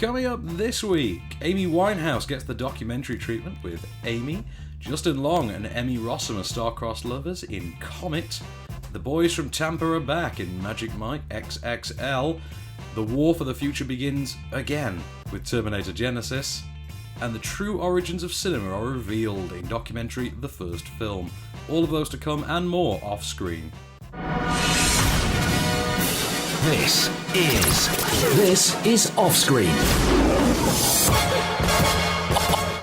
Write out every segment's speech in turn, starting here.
Coming up this week, Amy Winehouse gets the documentary treatment with Amy, Justin Long and Emmy Rossum are star-crossed lovers in Comet, the boys from Tampa are back in Magic Mike XXL, the war for the future begins again with Terminator Genisys, and the true origins of cinema are revealed in documentary The First Film. All of those to come and more off-screen. This is Off-Screen.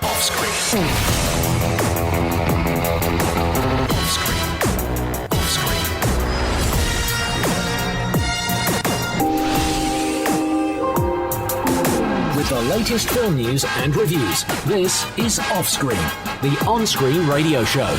Off-Screen. With the latest film news and reviews, this is Off-Screen, the on-screen radio show.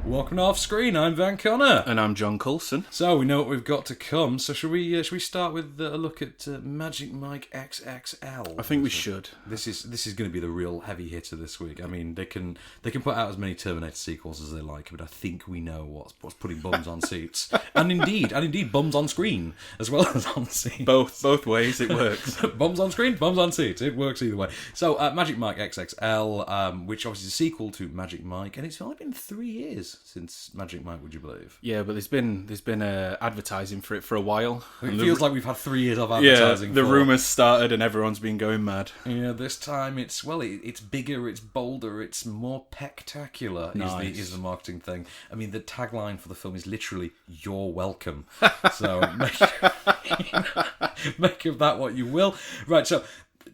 Welcome to Off Screen. I'm Van Connor. And I'm John Coulson. So we know what we've got to come. So should we start with a look at Magic Mike XXL? I think we should. This is going to be the real heavy hitter this week. I mean, they can put out as many Terminator sequels as they like, but I think we know what's putting bums on seats, and indeed bums on screen as well as on seats. Both ways it works. Bums on screen, bums on seats. It works either way. So Magic Mike XXL, which obviously is a sequel to Magic Mike, and it's only been 3 years since Magic Mike, would you believe? Yeah, but there's been advertising for it for a while. It feels like we've had 3 years of advertising. Yeah, the rumours started and everyone's been going mad. Yeah, this time it's bigger, it's bolder, it's more pectacular. Nice. Is the marketing thing. I mean, the tagline for the film is literally "You're welcome." So make of that what you will. Right, so.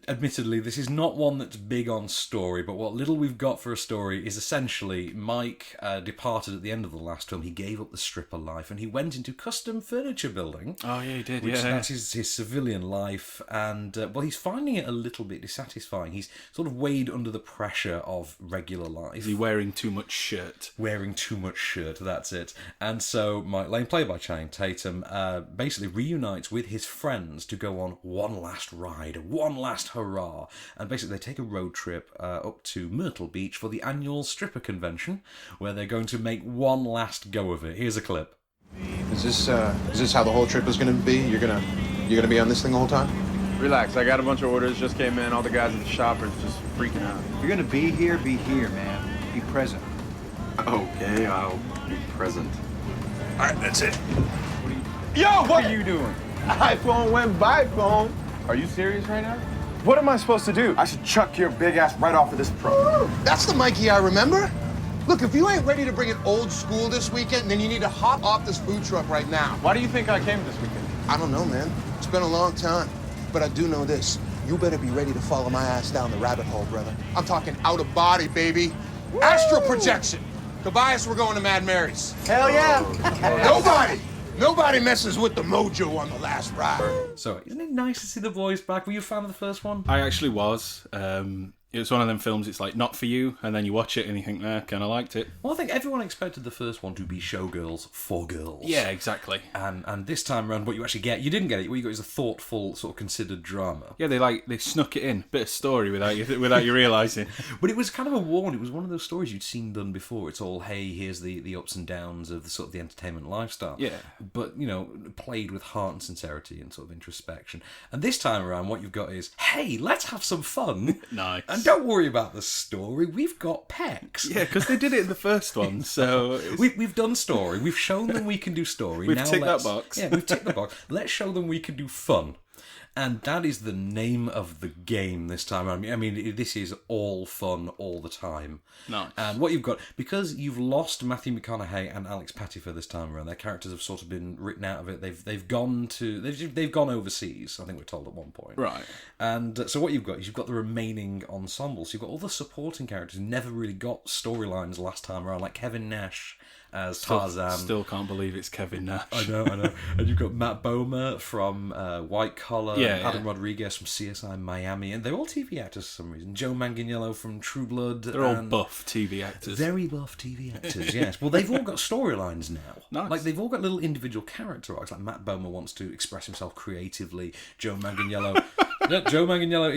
Admittedly, this is not one that's big on story, but what little we've got for a story is essentially Mike departed at the end of the last film. He gave up the stripper life and he went into custom furniture building. Oh, yeah, he did, That's his civilian life, and he's finding it a little bit dissatisfying. He's sort of weighed under the pressure of regular life. Is he wearing too much shirt? Wearing too much shirt, that's it. And so Mike Lane, played by Channing Tatum, basically reunites with his friends to go on one last ride, one last hurrah. And basically they take a road trip up to Myrtle Beach for the annual stripper convention, where they're going to make one last go of it. Here's a clip. Is this how the whole trip is going to be? You're gonna be on this thing the whole time? Relax, I got a bunch of orders, just came in, all the guys at the shop are just freaking out. If you're gonna be here, man. Be present. Okay, I'll be present. All right, that's it. What are you doing? iPhone went by phone. Are you serious right now? What am I supposed to do? I should chuck your big ass right off of this pro. That's the Mikey I remember. Look, if you ain't ready to bring it old school this weekend, then you need to hop off this food truck right now. Why do you think I came this weekend? I don't know, man. It's been a long time. But I do know this. You better be ready to follow my ass down the rabbit hole, brother. I'm talking out of body, baby. Woo! Astral projection. Tobias, we're going to Mad Mary's. Hell yeah! Nobody messes with the mojo on the last ride. So, isn't it nice to see the boys back? Were you a fan of the first one? I actually was. It was one of them films, it's like, not for you, and then you watch it and you think, kind of liked it. Well, I think everyone expected the first one to be showgirls for girls. Yeah, exactly. And this time around, what you actually get, you didn't get it. What you got is a thoughtful, sort of considered drama. Yeah, they snuck it in, bit of story without you realising. But it was kind of a warn. It was one of those stories you'd seen done before. It's all, hey, here's the ups and downs of the sort of the entertainment lifestyle. Yeah. But, played with heart and sincerity and sort of introspection. And this time around, what you've got is, hey, let's have some fun. Nice. And don't worry about the story. We've got pecs. Yeah, because they did it in the first one, so... We've done story. We've shown them we can do story. We've ticked that box. Yeah, we've ticked the box. Let's show them we can do fun. And that is the name of the game this time. I mean, this is all fun all the time. Nice. And what you've got, because you've lost Matthew McConaughey and Alex Pettyfer this time around, their characters have sort of been written out of it. They've gone overseas. I think we're told at one point. Right. And so what you've got is you've got the remaining ensemble. So you've got all the supporting characters who never really got storylines last time around, like Kevin Nash as Tarzan. Still can't believe it's Kevin Nash. I know. And you've got Matt Bomer from White Collar, Adam Rodriguez from CSI Miami, and they're all TV actors for some reason. Joe Manganiello from True Blood. They're all buff TV actors. Very buff TV actors, yes. Well, they've all got storylines now. Nice. Like, they've all got little individual character arcs. Like, Matt Bomer wants to express himself creatively. Joe Manganiello No, Joe Manganiello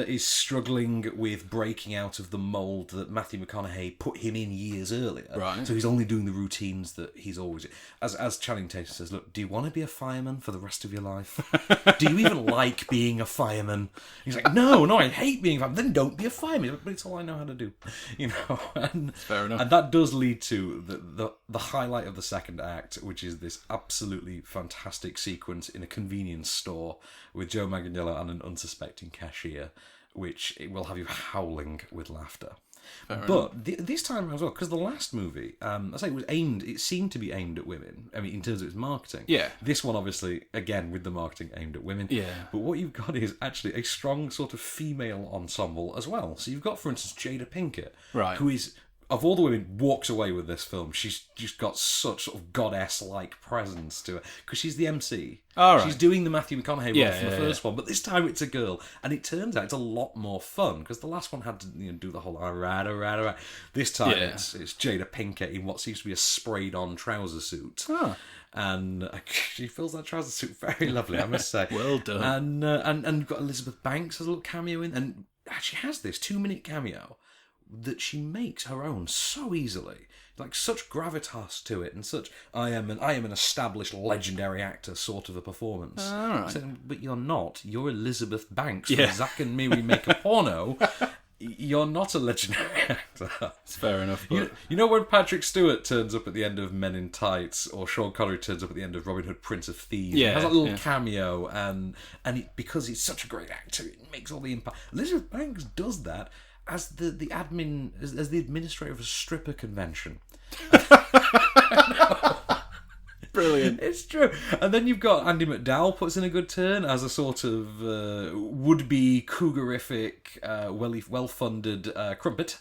is struggling with breaking out of the mould that Matthew McConaughey put him in years earlier. Right. So he's only doing the routines that he's always... As Channing Tatum says, look, do you want to be a fireman for the rest of your life? Do you even like being a fireman? He's like, no, I hate being a fireman. Then don't be a fireman. But it's all I know how to do. You know? And, fair enough. And that does lead to the highlight of the second act, which is this absolutely fantastic sequence in a convenience store with Joe Manganiello and an unsuspecting cashier, which it will have you howling with laughter. But this time as well, because the last movie, I say it seemed to be aimed at women. I mean, in terms of its marketing. Yeah. This one, obviously, again, with the marketing aimed at women. Yeah. But what you've got is actually a strong sort of female ensemble as well. So you've got, for instance, Jada Pinkett, right, who is, of all the women, walks away with this film. She's just got such sort of goddess-like presence to her. Because she's the MC. All right. She's doing the Matthew McConaughey role from the first yeah. one, but this time it's a girl. And it turns out it's a lot more fun, because the last one had to do the whole alright. This time it's Jada Pinkett in what seems to be a sprayed-on trouser suit. Oh. And she fills that trouser suit very lovely, I must say. Well done. And you've got Elizabeth Banks as a little cameo in, and she has this 2-minute cameo that she makes her own so easily, like such gravitas to it, and such I am an established legendary actor sort of a performance. All right. So, but you're not. You're Elizabeth Banks from Zack and Miri Make a Porno. You're not a legendary actor. It's fair enough. But... You know when Patrick Stewart turns up at the end of Men in Tights, or Sean Connery turns up at the end of Robin Hood, Prince of Thieves? Yeah, he has that little cameo, and because he's such a great actor, it makes all the impact. Elizabeth Banks does that as the admin, as the administrator of a stripper convention. Brilliant. It's true. And then you've got Andy McDowell puts in a good turn as a sort of would-be cougarific, well-funded crumpet.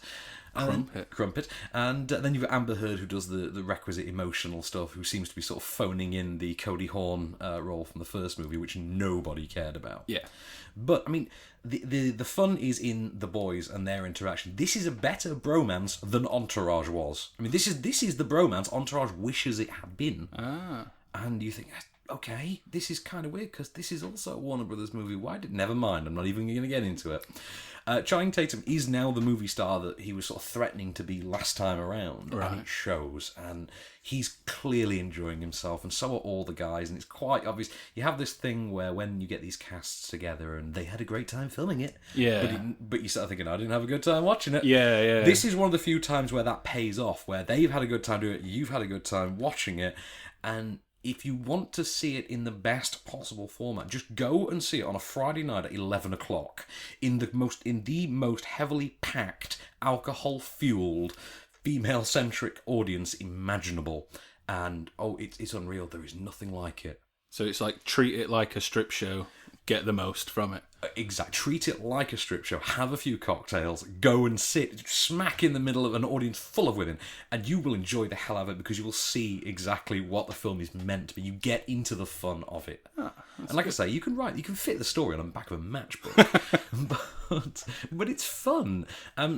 Crumpet. And then you've got Amber Heard, who does the requisite emotional stuff, who seems to be sort of phoning in the Cody Horn role from the first movie, which nobody cared about. Yeah. But, I mean, the fun is in the boys and their interaction. This is a better bromance than Entourage was. I mean, this is the bromance Entourage wishes it had been. Ah. And you think, okay, this is kind of weird, because this is also a Warner Brothers movie. Never mind, I'm not even going to get into it. Channing Tatum is now the movie star that he was sort of threatening to be last time around, right. And it shows, and he's clearly enjoying himself, and so are all the guys, and it's quite obvious. You have this thing where when you get these casts together, and they had a great time filming it, but you start thinking, I didn't have a good time watching it. Yeah. This is one of the few times where that pays off, where they've had a good time doing it, you've had a good time watching it, and if you want to see it in the best possible format, just go and see it on a Friday night at 11 o'clock in the most heavily packed, alcohol-fueled, female-centric audience imaginable. And, it's unreal. There is nothing like it. So it's like, treat it like a strip show, get the most from it. Exactly. Treat it like a strip show. Have a few cocktails. Go and sit smack in the middle of an audience full of women, and you will enjoy the hell out of it, because you will see exactly what the film is meant to be. You get into the fun of it. And like I say, you can fit the story on the back of a matchbook. but it's fun.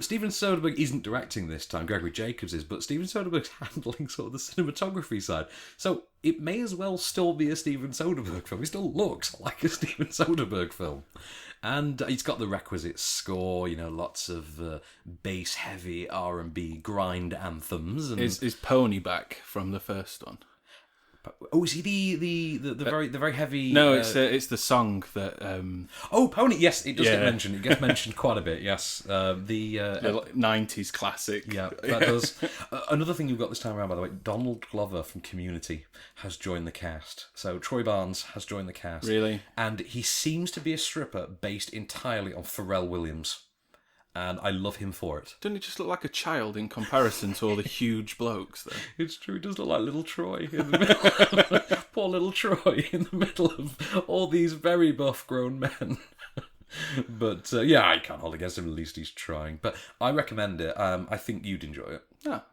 Steven Soderbergh isn't directing this time. Gregory Jacobs is, but Steven Soderbergh's handling sort of the cinematography side. So it may as well still be a Steven Soderbergh film. It still looks like a Steven Soderbergh film. And it's got the requisite score, lots of bass-heavy R&B grind anthems. And... Is Pony back from the first one? Oh, is he the very heavy? No, it's the song that. Pony. Yes, it does get mentioned. It gets mentioned quite a bit. Yes, the 90s classic. Yeah, that does. Another thing you've got this time around, by the way, Donald Glover from Community has joined the cast. So Troy Barnes has joined the cast. Really, and he seems to be a stripper based entirely on Pharrell Williams. And I love him for it. Doesn't he just look like a child in comparison to all the huge blokes, though? It's true, he does look like little Troy in the middle. Poor little Troy in the middle of all these very buff grown men. But, I can't hold against him, at least he's trying. But I recommend it. I think you'd enjoy it.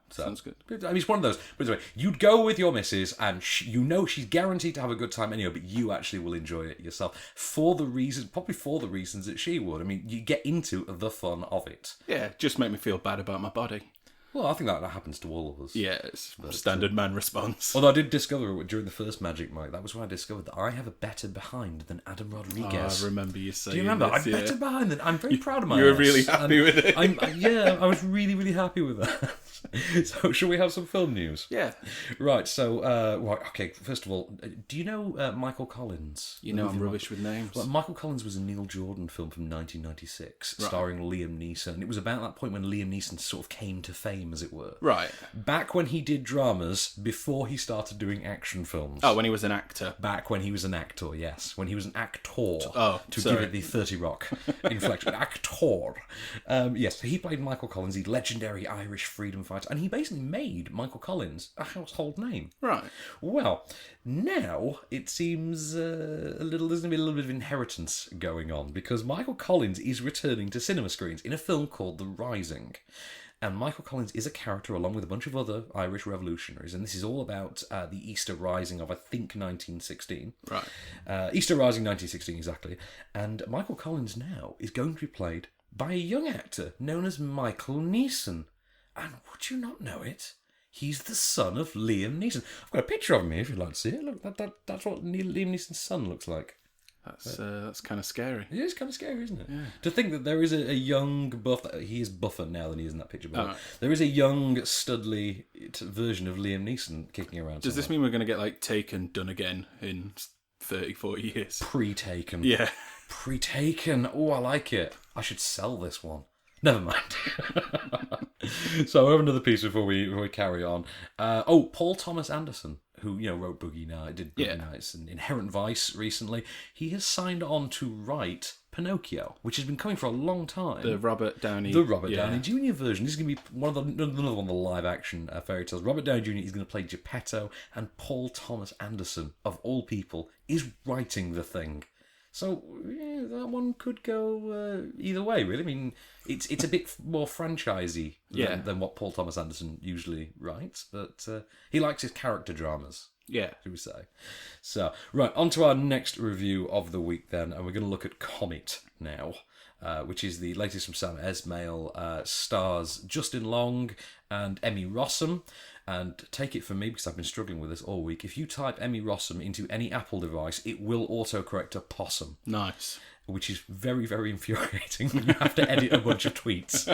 Sounds good. I mean, it's one of those. But anyway, you'd go with your missus, and she's guaranteed to have a good time anyway, but you actually will enjoy it yourself probably for the reasons that she would. I mean, you get into the fun of it. Yeah, just make me feel bad about my body. Well, I think that happens to all of us. Yeah, it's standard man response. Although I did discover during the first Magic Mike, that was when I discovered that I have a better behind than Adam Rodriguez. I remember you saying. Do you remember? This, I'm better behind than. I'm very proud of my. You were ass. really happy with it. I was really, really happy with that. So, shall we have some film news? Yeah. Right. So, okay. First of all, do you know Michael Collins? You know I'm rubbish with names. Well, Michael Collins was a Neil Jordan film from 1996, starring Liam Neeson. And it was about that point when Liam Neeson sort of came to fame, as it were. Right. Back when he did dramas, before he started doing action films. Oh, when he was an actor. Back when he was an actor, yes. When he was an actor. Oh, to sorry. give it the 30 Rock inflection. Actor. Yes, so he played Michael Collins, the legendary Irish freedom fighter. And he basically made Michael Collins a household name. Right. Well, now it seems there's going to be a little bit of inheritance going on because Michael Collins is returning to cinema screens in a film called The Rising. And Michael Collins is a character along with a bunch of other Irish revolutionaries, and this is all about the Easter Rising of, I think, 1916. Right. Easter Rising 1916, exactly. And Michael Collins now is going to be played by a young actor known as Michael Neeson. And would you not know it? He's the son of Liam Neeson. I've got a picture of him here if you'd like to see it. Look, that's what Liam Neeson's son looks like. That's kind of scary. It is kind of scary, isn't it? Yeah. To think that there is a young buff. He is buffer now than he is in that picture. But there is a young, studly version of Liam Neeson kicking around. Does this mean we're going to get like Taken done again in 30, 40 years? Pre-Taken? Yeah. Pre-Taken. Oh, I like it. I should sell this one. Never mind. So I have another piece before we carry on. Paul Thomas Anderson, who wrote Boogie Nights and Inherent Vice recently. He has signed on to write Pinocchio, which has been coming for a long time. The Robert Downey Jr. version. This is going to be another one of the live action fairy tales. Robert Downey Jr. is going to play Geppetto, and Paul Thomas Anderson, of all people, is writing the thing. So that one could go either way, really. I mean, it's a bit more franchisey than what Paul Thomas Anderson usually writes, but he likes his character dramas. Yeah, should we say? So right, on to our next review of the week then, and we're going to look at Comet now, which is the latest from Sam Esmail, stars Justin Long and Emmy Rossum. And take it from me, because I've been struggling with this all week, if you type Emmy Rossum into any Apple device, it will autocorrect to possum. Nice. Which is very, very infuriating when you have to edit a bunch of tweets.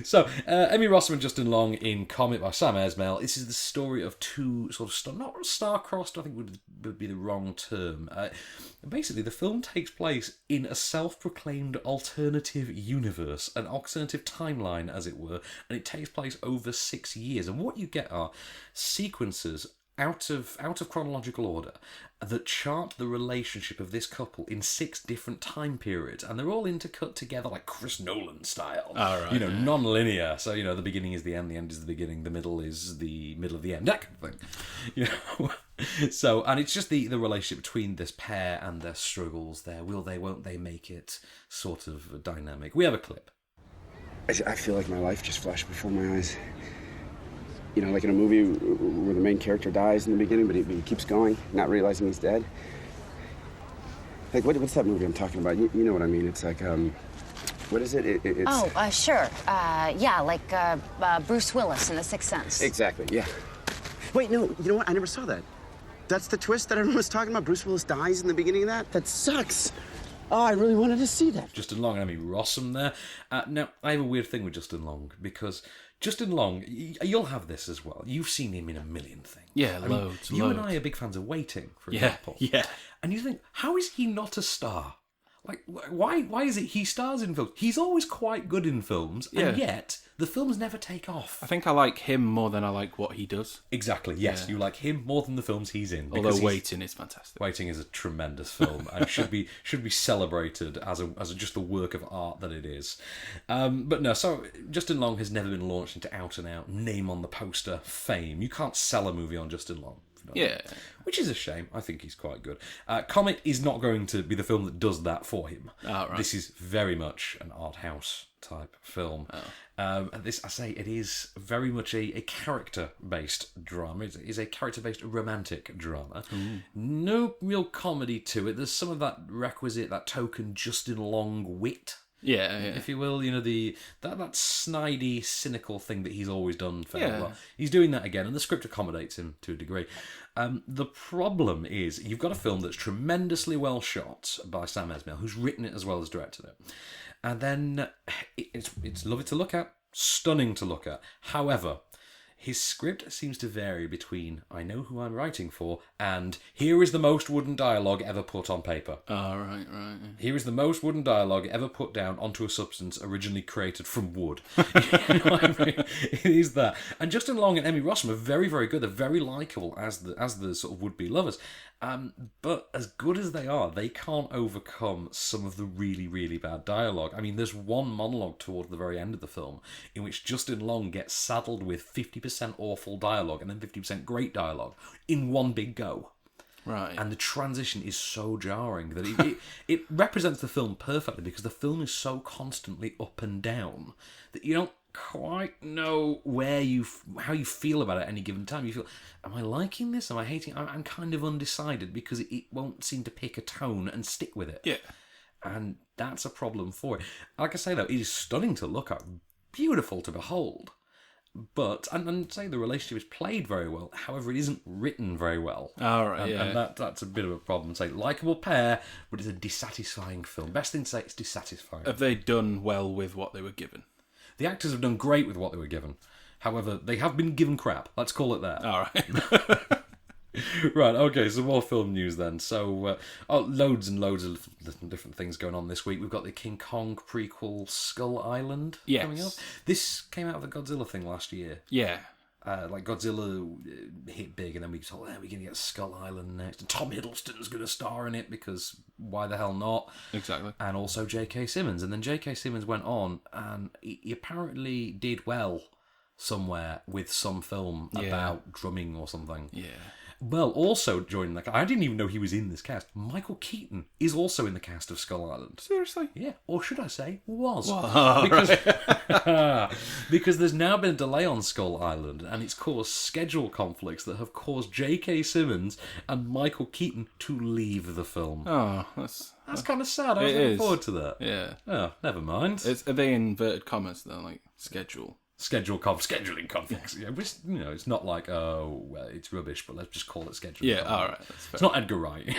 So, Emmy Rossum and Justin Long in Comet by Sam Esmail. This is the story of two sort of not star-crossed, I think would be the wrong term. Basically, the film takes place in a self-proclaimed alternative universe, an alternative timeline, as it were, and it takes place over 6 years. And what you get are sequences out of chronological order that chart the relationship of this couple in 6 different time periods, and they're all intercut together like Chris Nolan style. Non-linear. So the beginning is the end is the beginning, the middle is the middle of the end, that kind of thing. So, and it's just the relationship between this pair and their struggles, their will they, won't they make it sort of dynamic. We have a clip. I feel like my life just flashed before my eyes. Like in a movie where the main character dies in the beginning, but he keeps going, not realizing he's dead. Like, what's that movie I'm talking about? You know what I mean? It's like, what is it? It's... Sure. Bruce Willis in The Sixth Sense. Exactly, yeah. Wait, no, you know what? I never saw that. That's the twist that everyone was talking about? Bruce Willis dies in the beginning of that? That sucks. Oh, I really wanted to see that. Justin Long and Emmy Rossum there. Now, I have a weird thing with Justin Long, because Justin Long, you'll have this as well. You've seen him in a million things. Yeah, loads. You and I are big fans of Waiting, for example. Yeah. And you think, how is he not a star? Like, why is it he stars in films? He's always quite good in films, and yet the films never take off. I think I like him more than I like what he does. Exactly, yes. Yeah. You like him more than the films he's in. Although Waiting is fantastic. Waiting is a tremendous film and should be celebrated as just the work of art that it is. But no, so Justin Long has never been launched into out-and-out name-on-the-poster fame. You can't sell a movie on Justin Long. Yeah. Which is a shame. I think he's quite good. Comet is not going to be the film that does that for him. Oh, right. This is very much an art house type film. Oh. It is very much a character-based drama. It is a character-based romantic drama. Mm. No real comedy to it. There's some of that requisite, that token Justin Long wit. Yeah. if you will. You know, that snidey, cynical thing that he's always done fairly Yeah. well. He's doing that again, and the script accommodates him to a degree. The problem is you've got a film that's tremendously well shot by Sam Esmail, who's written it as well as directed it. And then it's lovely to look at, stunning to look at. However, his script seems to vary between I know who I'm writing for and here is the most wooden dialogue ever put on paper. Oh, right. Here is the most wooden dialogue ever put down onto a substance originally created from wood. You know what I mean? It is that. And Justin Long and Emmy Rossum are very, very good. They're very likeable as the sort of would-be lovers. But as good as they are, they can't overcome some of the really, really bad dialogue. I mean, there's one monologue toward the very end of the film in which Justin Long gets saddled with 50% awful dialogue and then 50% great dialogue in one big go. Right. And the transition is so jarring that it represents the film perfectly because the film is so constantly up and down that you don't quite know how you feel about it at any given time. You feel, am I liking this? Am I hating it? I'm kind of undecided because it won't seem to pick a tone and stick with it. Yeah. And that's a problem for it. Like I say, though, it is stunning to look at, beautiful to behold. But, and say the relationship is played very well, however, it isn't written very well. All right, And that's a bit of a problem. Say, likeable pair, but it's a dissatisfying film. Best thing to say, it's dissatisfying. Have they done well with what they were given? The actors have done great with what they were given. However, they have been given crap. Let's call it that. All right. Right, okay, some more film news then. So, loads and loads of different things going on this week. We've got the King Kong prequel Skull Island coming up. This came out of the Godzilla thing last year. Yeah. Like Godzilla hit big, and then we thought, we're going to get Skull Island next. And Tom Hiddleston's going to star in it because why the hell not? Exactly. And also J.K. Simmons. And then J.K. Simmons went on, and he apparently did well somewhere with some film about drumming or something. Yeah. Well, also joining the... I didn't even know he was in this cast. Michael Keaton is also in the cast of Skull Island. Seriously? Yeah, or should I say, was. Because Because there's now been a delay on Skull Island, and it's caused schedule conflicts that have caused J.K. Simmons and Michael Keaton to leave the film. Oh, That's kind of sad. I was looking forward to that. Yeah. Oh, never mind. Are they inverted commas though, like schedule? Scheduling conflicts. Yeah, which, it's not like, oh, well, it's rubbish, but let's just call it scheduling. Yeah, conflict. all right. That's fair. It's not Edgar Wright.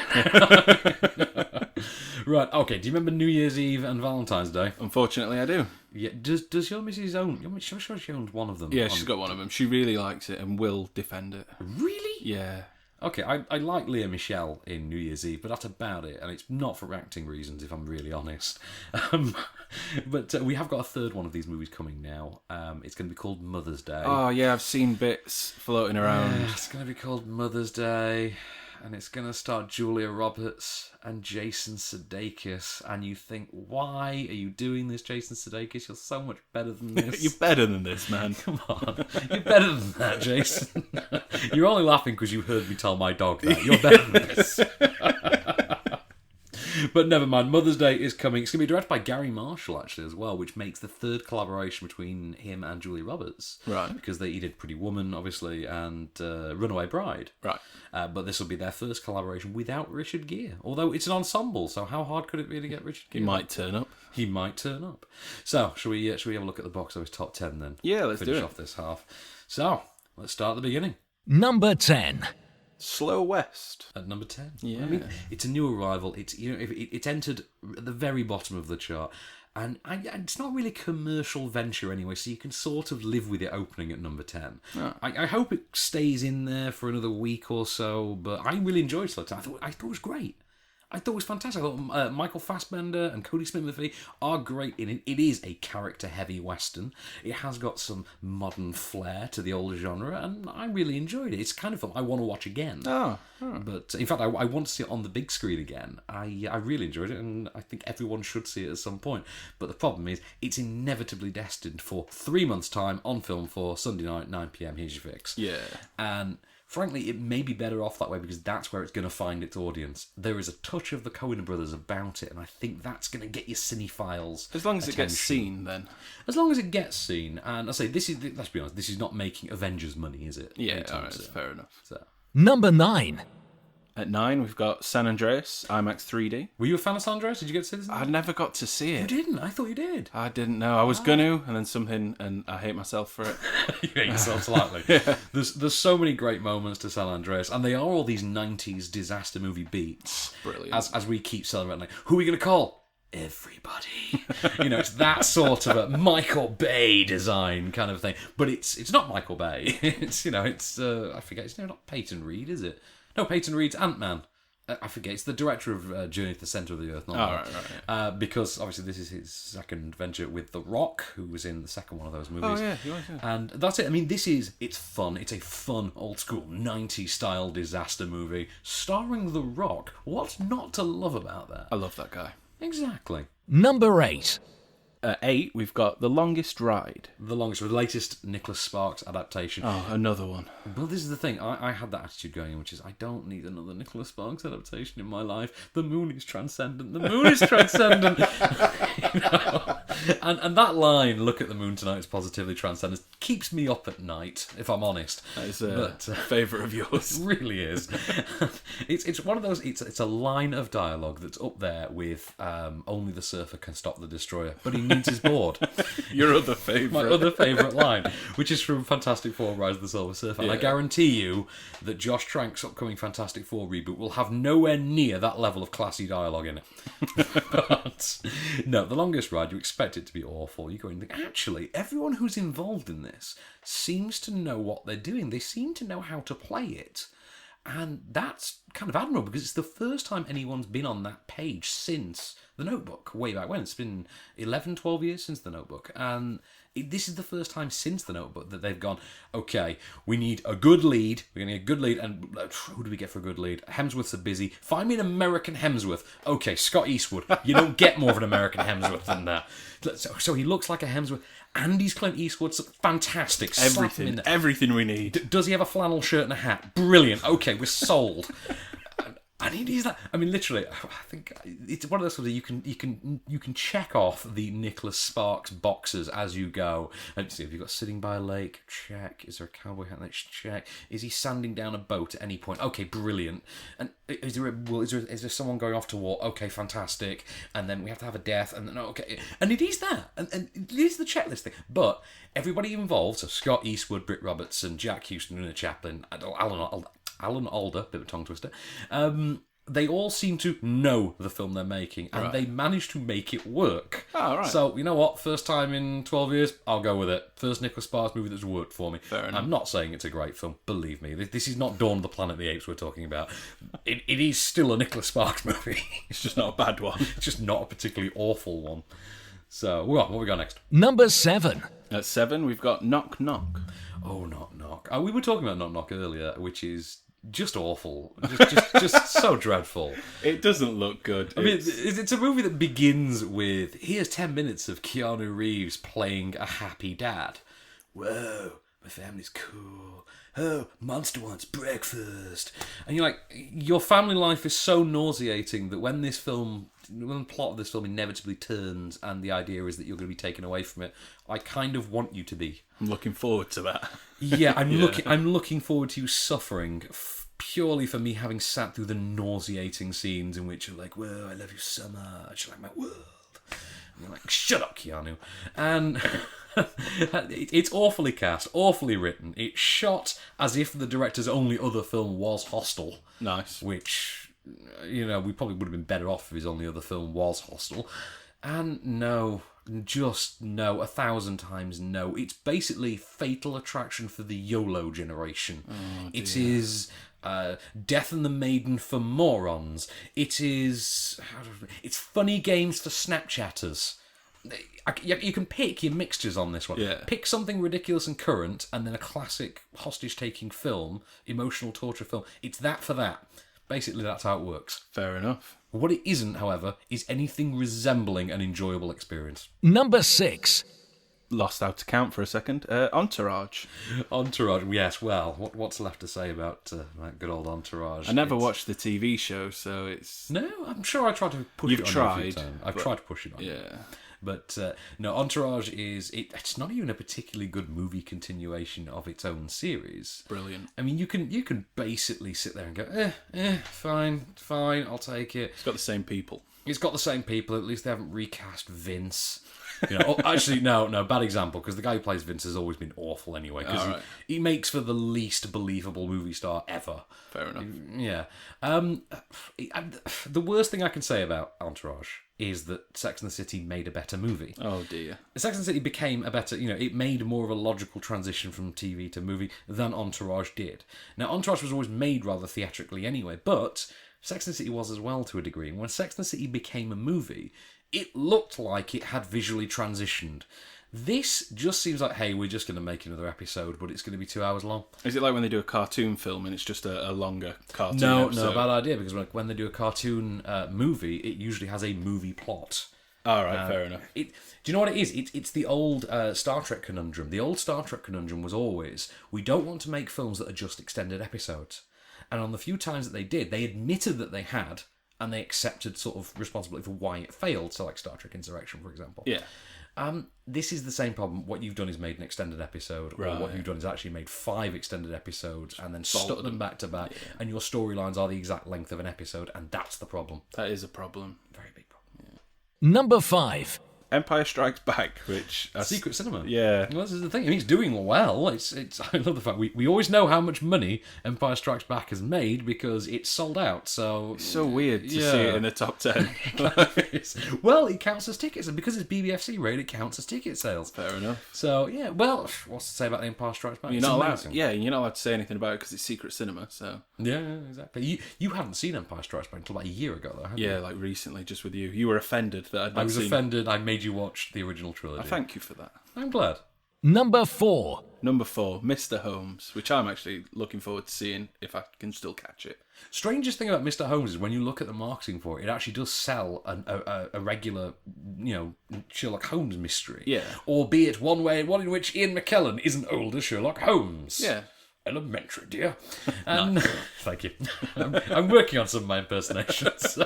Right, okay. Do you remember New Year's Eve and Valentine's Day? Unfortunately, I do. Yeah. Does your missus own? I'm sure she owns one of them. Yeah, she's got one of them. She really likes it and will defend it. Really? Yeah. Okay, I like Lea Michele in New Year's Eve, but that's about it, and it's not for acting reasons, if I'm really honest. But we have got a third one of these movies coming now. It's going to be called Mother's Day. Oh, yeah, I've seen bits floating around. Yeah, it's going to be called Mother's Day, and it's going to star Julia Roberts and Jason Sudeikis, and you think, why are you doing this, Jason Sudeikis? You're so much better than this. You're better than this, man. Come on. You're better than that, Jason. You're only laughing because you heard me tell my dog that. You're better than this. But never mind, Mother's Day is coming. It's going to be directed by Gary Marshall, actually, as well, which makes the third collaboration between him and Julia Roberts. Right. Because he did Pretty Woman, obviously, and Runaway Bride. Right. But this will be their first collaboration without Richard Gere. Although it's an ensemble, so how hard could it be to get Richard Gere? He might turn up. He might turn up. So, shall we have a look at the box office top 10 then? Yeah, let's Finish do it. off this half. So, let's start at the beginning. Number 10. Slow West. At number 10. Yeah. I mean, it's a new arrival. It's it entered at the very bottom of the chart. And it's not really a commercial venture anyway, so you can sort of live with it opening at number 10. Oh. I hope it stays in there for another week or so, but I really enjoyed Slow Time. I thought it was great. I thought it was fantastic. I thought Michael Fassbender and Cody Smith-McPhee are great in it. It is a character-heavy Western. It has got some modern flair to the older genre, and I really enjoyed it. It's kind of film I want to watch again. Oh. But, in fact, I want to see it on the big screen again. I really enjoyed it, and I think everyone should see it at some point. But the problem is, it's inevitably destined for 3 months' time on Film 4, Sunday night, 9pm, here's your fix. Yeah. And... frankly, it may be better off that way because that's where it's going to find its audience. There is a touch of the Coen brothers about it, and I think that's going to get your cinephiles. As long as attention. it gets seen, then. As long as it gets seen, and I say let's be honest, this is not making Avengers money, is it? Yeah, alright, fair enough. So. Number 9. At 9, we've got San Andreas, IMAX 3D. Were you a fan of San Andreas? Did you get to see this? I never got to see it. You didn't? I thought you did. I didn't know. I was going to, and then something, and I hate myself for it. You hate yourself slightly. Yeah. There's so many great moments to San Andreas, and they are all these 90s disaster movie beats. Brilliant. As we keep celebrating, like, who are we going to call? Everybody. It's that sort of a Michael Bay design kind of thing. But it's not Michael Bay. It's I forget, it's not Peyton Reed, is it? No, Peyton Reed's Ant-Man. I forget, it's the director of Journey to the Centre of the Earth. Right. Because obviously this is his second venture with The Rock, who was in the second one of those movies. Oh, yeah, he was, yeah. And that's it. I mean, it's fun. It's a fun, old-school, 90s style disaster movie starring The Rock. What's not to love about that? I love that guy. Exactly. Number 8. At 8, we've got The Longest Ride. The latest Nicholas Sparks adaptation. Oh, another one. Well, this is the thing. I had that attitude going in, which is, I don't need another Nicholas Sparks adaptation in my life. The moon is transcendent. The moon is transcendent. And that line, look at the moon tonight, it's positively transcendent, keeps me up at night, if I'm honest. That is a favourite of yours. It really is. It's one of those, it's a line of dialogue that's up there with only the surfer can stop the destroyer, but he needs his board. Your other favourite. My other favourite line, which is from Fantastic Four Rise of the Silver Surfer. And I guarantee you that Josh Trank's upcoming Fantastic Four reboot will have nowhere near that level of classy dialogue in it. But no, The Longest Ride, you expect it to be awful. You go and think, actually, everyone who's involved in this seems to know what they're doing. They seem to know how to play it. And that's kind of admirable, because it's the first time anyone's been on that page since The Notebook, way back when. It's been 11, 12 years since The Notebook. And this is the first time since The Notebook that they've gone, okay, we need a good lead. We're going to get a good lead. And who do we get for a good lead? Hemsworths are busy. Find me an American Hemsworth. Okay, Scott Eastwood. You don't get more of an American Hemsworth than that. So he looks like a Hemsworth. And he's Clint Eastwood. Fantastic. Everything we need. Does he have a flannel shirt and a hat? Brilliant. Okay, we're sold. And he needs that. I mean, literally, I think it's one of those things that you can check off the Nicholas Sparks boxes as you go. And see, have you got Sitting by a Lake? Check. Is there a cowboy hat? Let's check. Is he sanding down a boat at any point? Okay, brilliant. And is there someone going off to war? Okay, fantastic. And then we have to have a death. And then okay, and it is that. And it is the checklist thing. But everybody involved, so Scott Eastwood, Britt Robertson, Jack Houston, Una Chaplin, Alan Alda, bit of a tongue twister, they all seem to know the film they're making, and they manage to make it work. Oh, right. So, you know what? First time in 12 years, I'll go with it. First Nicholas Sparks movie that's worked for me. Fair enough. I'm not saying it's a great film, believe me. This is not Dawn of the Planet of the Apes we're talking about. It is still a Nicholas Sparks movie. It's just not a bad one. It's just not a particularly awful one. So, what we got next? Number 7. At 7, we've got Knock Knock. Oh, Knock Knock. We were talking about Knock Knock earlier, which is just awful. Just so dreadful. It doesn't look good. I mean, it's a movie that begins with, here's 10 minutes of Keanu Reeves playing a happy dad. Whoa, my family's cool. Oh, monster wants breakfast. And you're like, your family life is so nauseating that when the plot of this film inevitably turns and the idea is that you're going to be taken away from it, I kind of want you to be. I'm looking forward to that. Yeah, I'm looking forward to you suffering purely for me having sat through the nauseating scenes in which you're like, whoa, I love you so much, like my world. And you're like, shut up, Keanu. And it's awfully cast, awfully written. It's shot as if the director's only other film was Hostel. Nice. Which, we probably would have been better off if his only other film was Hostel. And no, just no, 1,000 times no. It's basically Fatal Attraction for the YOLO generation. Oh, it is Death and the Maiden for morons. It's funny games for Snapchatters. You can pick your mixtures on this one. Yeah. Pick something ridiculous and current, and then a classic hostage-taking film, emotional torture film. It's that for that. Basically, that's how it works. Fair enough. What it isn't, however, is anything resembling an enjoyable experience. Number 6. Lost out to count for a second. Entourage. Entourage, yes. Well, what's left to say about that good old Entourage? I never watched the TV show, so it's... No, I'm sure I tried to push You've it on tried, you a few times. I've tried to push it on you. Yeah. But no, Entourage it's not even a particularly good movie continuation of its own series. Brilliant. I mean, you can basically sit there and go, fine, I'll take it. It's got the same people. It's got the same people. At least they haven't recast Vince. Actually, no, bad example, because the guy who plays Vince has always been awful anyway, because he makes for the least believable movie star ever. Fair enough. Yeah. The worst thing I can say about Entourage is that Sex and the City made a better movie. Oh dear. Sex and the City became a better, it made more of a logical transition from TV to movie than Entourage did. Now, Entourage was always made rather theatrically anyway, but Sex and the City was as well to a degree. And when Sex and the City became a movie, it looked like it had visually transitioned. This just seems like, hey, we're just going to make another episode, but it's going to be 2 hours long. Is it like when they do a cartoon film and it's just a longer cartoon episode? No, bad idea, because when they do a cartoon movie, it usually has a movie plot. All right, fair enough. Do you know what it is? It's the old Star Trek conundrum. The old Star Trek conundrum was always, we don't want to make films that are just extended episodes. And on the few times that they did, they admitted that they had, and they accepted sort of responsibility for why it failed. So like Star Trek Insurrection, for example. Yeah. This is the same problem. What you've done is made an extended episode, or what you've done is actually made 5 extended episodes and then stuck them back to back, and your storylines are the exact length of an episode, and that's the problem. That is a problem. Very big problem. Yeah. Number 5. Empire Strikes Back, which... Secret Cinema. Yeah. Well, this is the thing. I mean, it's doing well. It's. I love the fact we always know how much money Empire Strikes Back has made because it's sold out. So it's so weird to see it in the top 10. Well, it counts as tickets, and because it's BBFC rated, it counts as ticket sales. Fair enough. So yeah, well, what's to say about the Empire Strikes Back? You're not allowed. Yeah, you're not allowed to say anything about it because it's Secret Cinema. So yeah, exactly. You hadn't seen Empire Strikes Back until about a year ago, though. Hadn't you? Like recently, just with you. You were offended that I'd not I was seen offended. I made you watch the original trilogy. I thank you for that. I'm glad. Number 4. Number 4, Mr. Holmes, which I'm actually looking forward to seeing if I can still catch it. Strangest thing about Mr. Holmes is when you look at the marketing for it, it actually does sell a regular, Sherlock Holmes mystery. Yeah. Albeit one in which Ian McKellen isn't old as Sherlock Holmes. Yeah. Elementary, dear. Thank you. I'm working on some of my impersonations.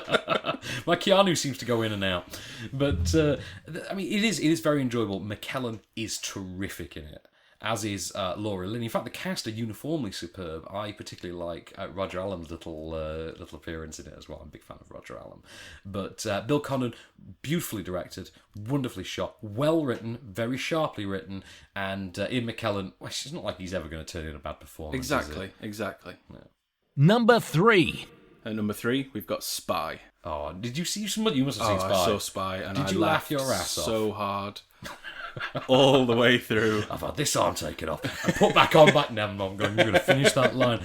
My Keanu seems to go in and out. But, I mean, it is very enjoyable. McKellen is terrific in it, as is Laura Linney. In fact, the cast are uniformly superb. I particularly like Roger Allam's little appearance in it as well. I'm a big fan of Roger Allam. But Bill Condon, beautifully directed, wonderfully shot, well written, very sharply written, and Ian McKellen, well, it's not like he's ever going to turn in a bad performance. Exactly. Yeah. Number 3. At number 3, we've got Spy. Oh, did you see some? You must have seen Spy. I saw Spy, and did you laugh your ass off? So hard. All the way through. I've had this arm taken off. I put back on back now. I'm going to finish that line.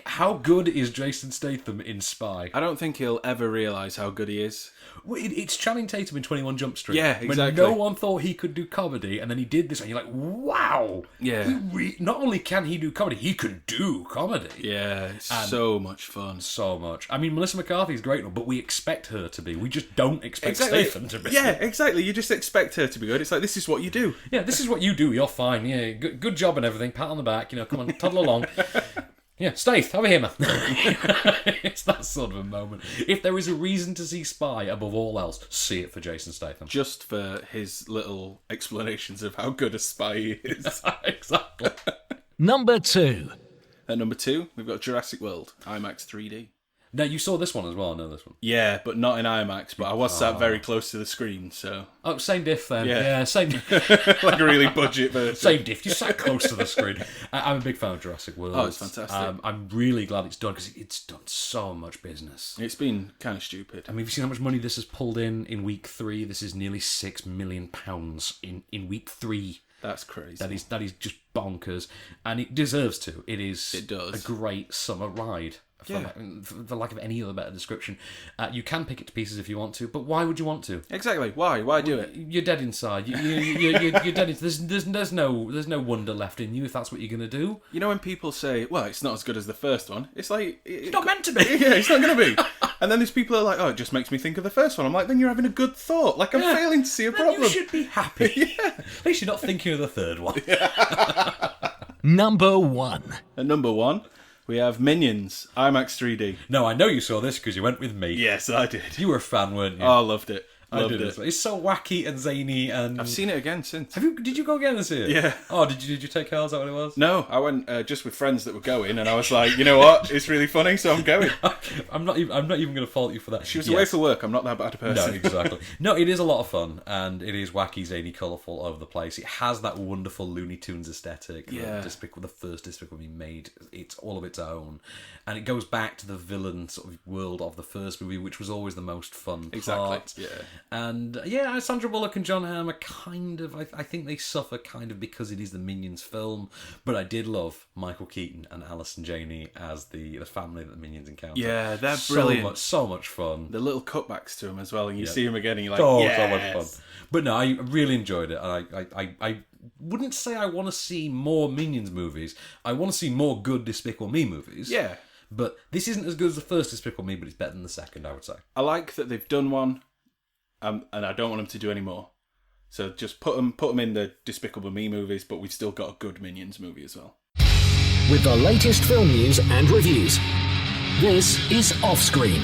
How good is Jason Statham in Spy? I don't think he'll ever realise how good he is. Well, it's Channing Tatum in 21 Jump Street. Yeah, exactly. When no one thought he could do comedy, and then he did this, and you're like, wow. Yeah. Not only can he do comedy, he can do comedy. Yeah, it's so much fun. So much. I mean, Melissa McCarthy's great, but we expect her to be. We just don't expect Statham to be. Yeah, exactly. You just expect her to be good. It's like, this is what you do. Yeah, this is what you do. You're fine. Yeah, good job and everything. Pat on the back. Come on, toddle along. Yeah, Stath, over here, man. It's that sort of a moment. If there is a reason to see Spy above all else, see it for Jason Statham. Just for his little explanations of how good a spy he is. Exactly. Number 2. At number 2, we've got Jurassic World, IMAX 3D. Now, you saw this one as well, I know this one. Yeah, but not in IMAX, but I was sat very close to the screen, so... Oh, same diff then. Yeah, same. Like a really budget version. Same diff, you sat close to the screen. I'm a big fan of Jurassic World. Oh, it's fantastic. I'm really glad it's done, because it's done so much business. It's been kind of stupid. I mean, have you seen how much money this has pulled in week 3? This is nearly £6 million in week 3. That's crazy. That is just bonkers, and it deserves to. It does. A great summer ride. For lack of any other better description. You can pick it to pieces if you want to, but why would you want to? Exactly. Why do it? You're dead inside. You're dead inside. There's no wonder left in you if that's what you're going to do. You know when people say, well, it's not as good as the first one, it's like... It's not meant to be. Yeah, it's not going to be. And then there's people who are like, oh, it just makes me think of the first one. I'm like, then you're having a good thought. Like, I'm failing to see a problem. You should be happy. Yeah. At least you're not thinking of the third one. Number 1. At number 1... we have Minions, IMAX 3D. No, I know you saw this because you went with me. Yes, I did. You were a fan, weren't you? Oh, I loved it. I Loved did it. as well. It's so wacky and zany, and I've seen it again since. Did you go again and see it? Yeah. Oh, did you take her? Is that what it was? No, I went just with friends that were going, and I was like, you know what? It's really funny, so I'm going. I'm not even going to fault you for that. She was away for work. I'm not that bad a No, person. exactly. No, it is a lot of fun, and it is wacky, zany, colourful, all over the place. It has that wonderful Looney Tunes aesthetic. Yeah. The first Despicable Me made. It's all of its own, and it goes back to the villain sort of world of the first movie, which was always the most fun part. Yeah. And Sandra Bullock and John Hamm are kind of, I think they suffer kind of because it is the Minions film, but I did love Michael Keaton and Alison Janney as the family that the Minions encounter. Yeah, they're brilliant. So much fun. The little cutbacks to him as well, and you see him again, and you're like, So much fun. But no, I really enjoyed it, and I wouldn't say I want to see more Minions movies. I want to see more good Despicable Me movies. Yeah. But this isn't as good as the first Despicable Me, but it's better than the second, I would say. I like that they've done one, and I don't want them to do any more. So just put them in the Despicable Me movies, but we've still got a good Minions movie as well. With the latest film news and reviews, this is Offscreen.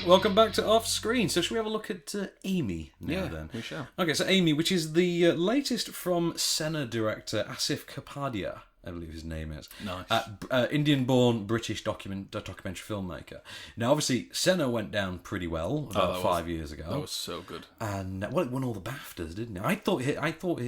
Welcome back to Off Screen. So, should we have a look at Amy now then? We shall. Okay, so Amy, which is the latest from Senna director Asif Kapadia, I believe his name is. Nice. Indian-born British documentary filmmaker. Now, obviously, Senna went down pretty well about 5 years ago. That was so good. And it won all the BAFTAs, didn't it? I thought it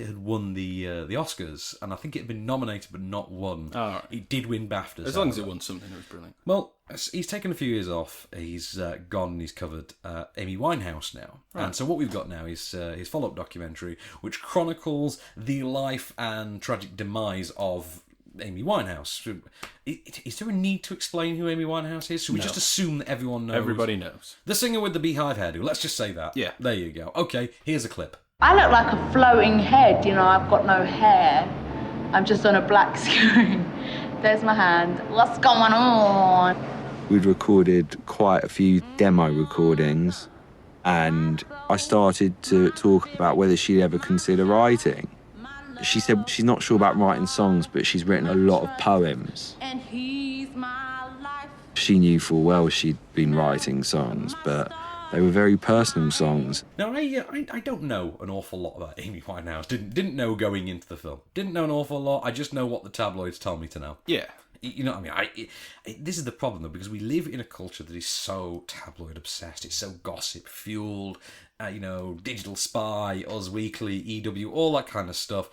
had won the Oscars, and I think it had been nominated but not won. Oh, right. It did win BAFTAs. As long as it won something, it was brilliant. Well, he's taken a few years off. He's gone and he's covered Amy Winehouse now. Right. And so what we've got now is his follow-up documentary, which chronicles the life and tragic demise of Amy Winehouse. Is there a need to explain who Amy Winehouse is? Should we just assume that everyone knows? Everybody knows. The singer with the beehive hairdo. Let's just say that. Yeah. There you go. Okay, here's a clip. I look like a floating head, I've got no hair. I'm just on a black screen. There's my hand. What's going on? We'd recorded quite a few demo recordings, and I started to talk about whether she'd ever consider writing. She said she's not sure about writing songs, but she's written a lot of poems. And he's my life. She knew full well she'd been writing songs, but they were very personal songs. Now, I don't know an awful lot about Amy Winehouse. Didn't know going into the film. Didn't know an awful lot. I just know what the tabloids tell me to know. Yeah. You know what I mean? This is the problem, though, because we live in a culture that is so tabloid obsessed. It's so gossip fueled. Digital Spy, Us Weekly, EW, all that kind of stuff.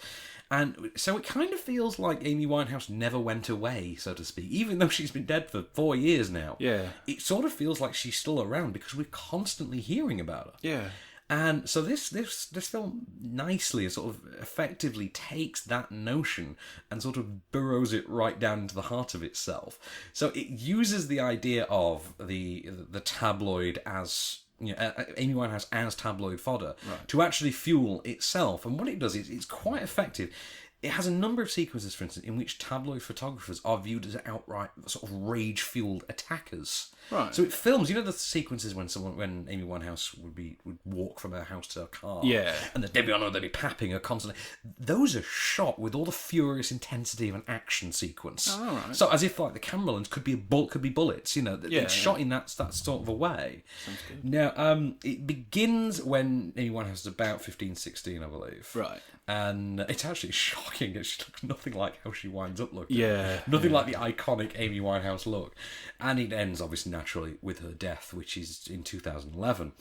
And so it kind of feels like Amy Winehouse never went away, so to speak, even though she's been dead for 4 years now. Yeah. It sort of feels like she's still around because we're constantly hearing about her. Yeah. And so this film nicely sort of effectively takes that notion and sort of burrows it right down into the heart of itself. So it uses the idea of the tabloid as Amy Winehouse as tabloid fodder to actually fuel itself. And what it does is it's quite effective. It has a number of sequences, for instance, in which tabloid photographers are viewed as outright sort of rage-fueled attackers. Right. So it films, the sequences when Amy Winehouse would walk from her house to her car. Yeah. And they'd be papping her constantly. Those are shot with all the furious intensity of an action sequence. Oh, right. So as if like the camera lens could be bullets. It's shot in that sort of a way. Sounds good. Now, it begins when Amy Winehouse is about 15, 16, I believe. Right. And it's actually shocking. She looks nothing like how she winds up looking. Yeah. Nothing like the iconic Amy Winehouse look. And it ends, obviously, naturally, with her death, which is in 2011.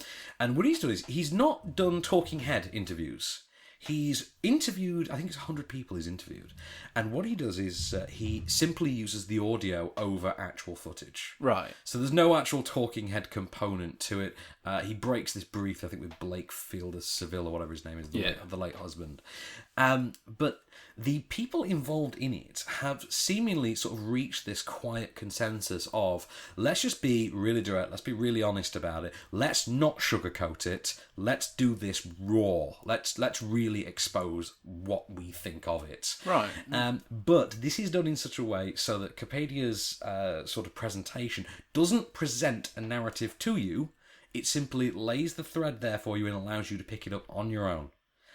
And what he's done is, he's not done talking head interviews. He's interviewed, I think it's 100 people he's interviewed. And what he does is he simply uses the audio over actual footage. Right. So there's no actual talking head component to it. He breaks this brief, I think, with Blake Fielder Seville or whatever his name is, the late husband. But the people involved in it have seemingly sort of reached this quiet consensus of, let's just be really direct, let's be really honest about it, let's not sugarcoat it, let's do this raw, let's really expose what we think of it. Right. But this is done in such a way so that Capadia's sort of presentation doesn't present a narrative to you, it simply lays the thread there for you and allows you to pick it up on your own.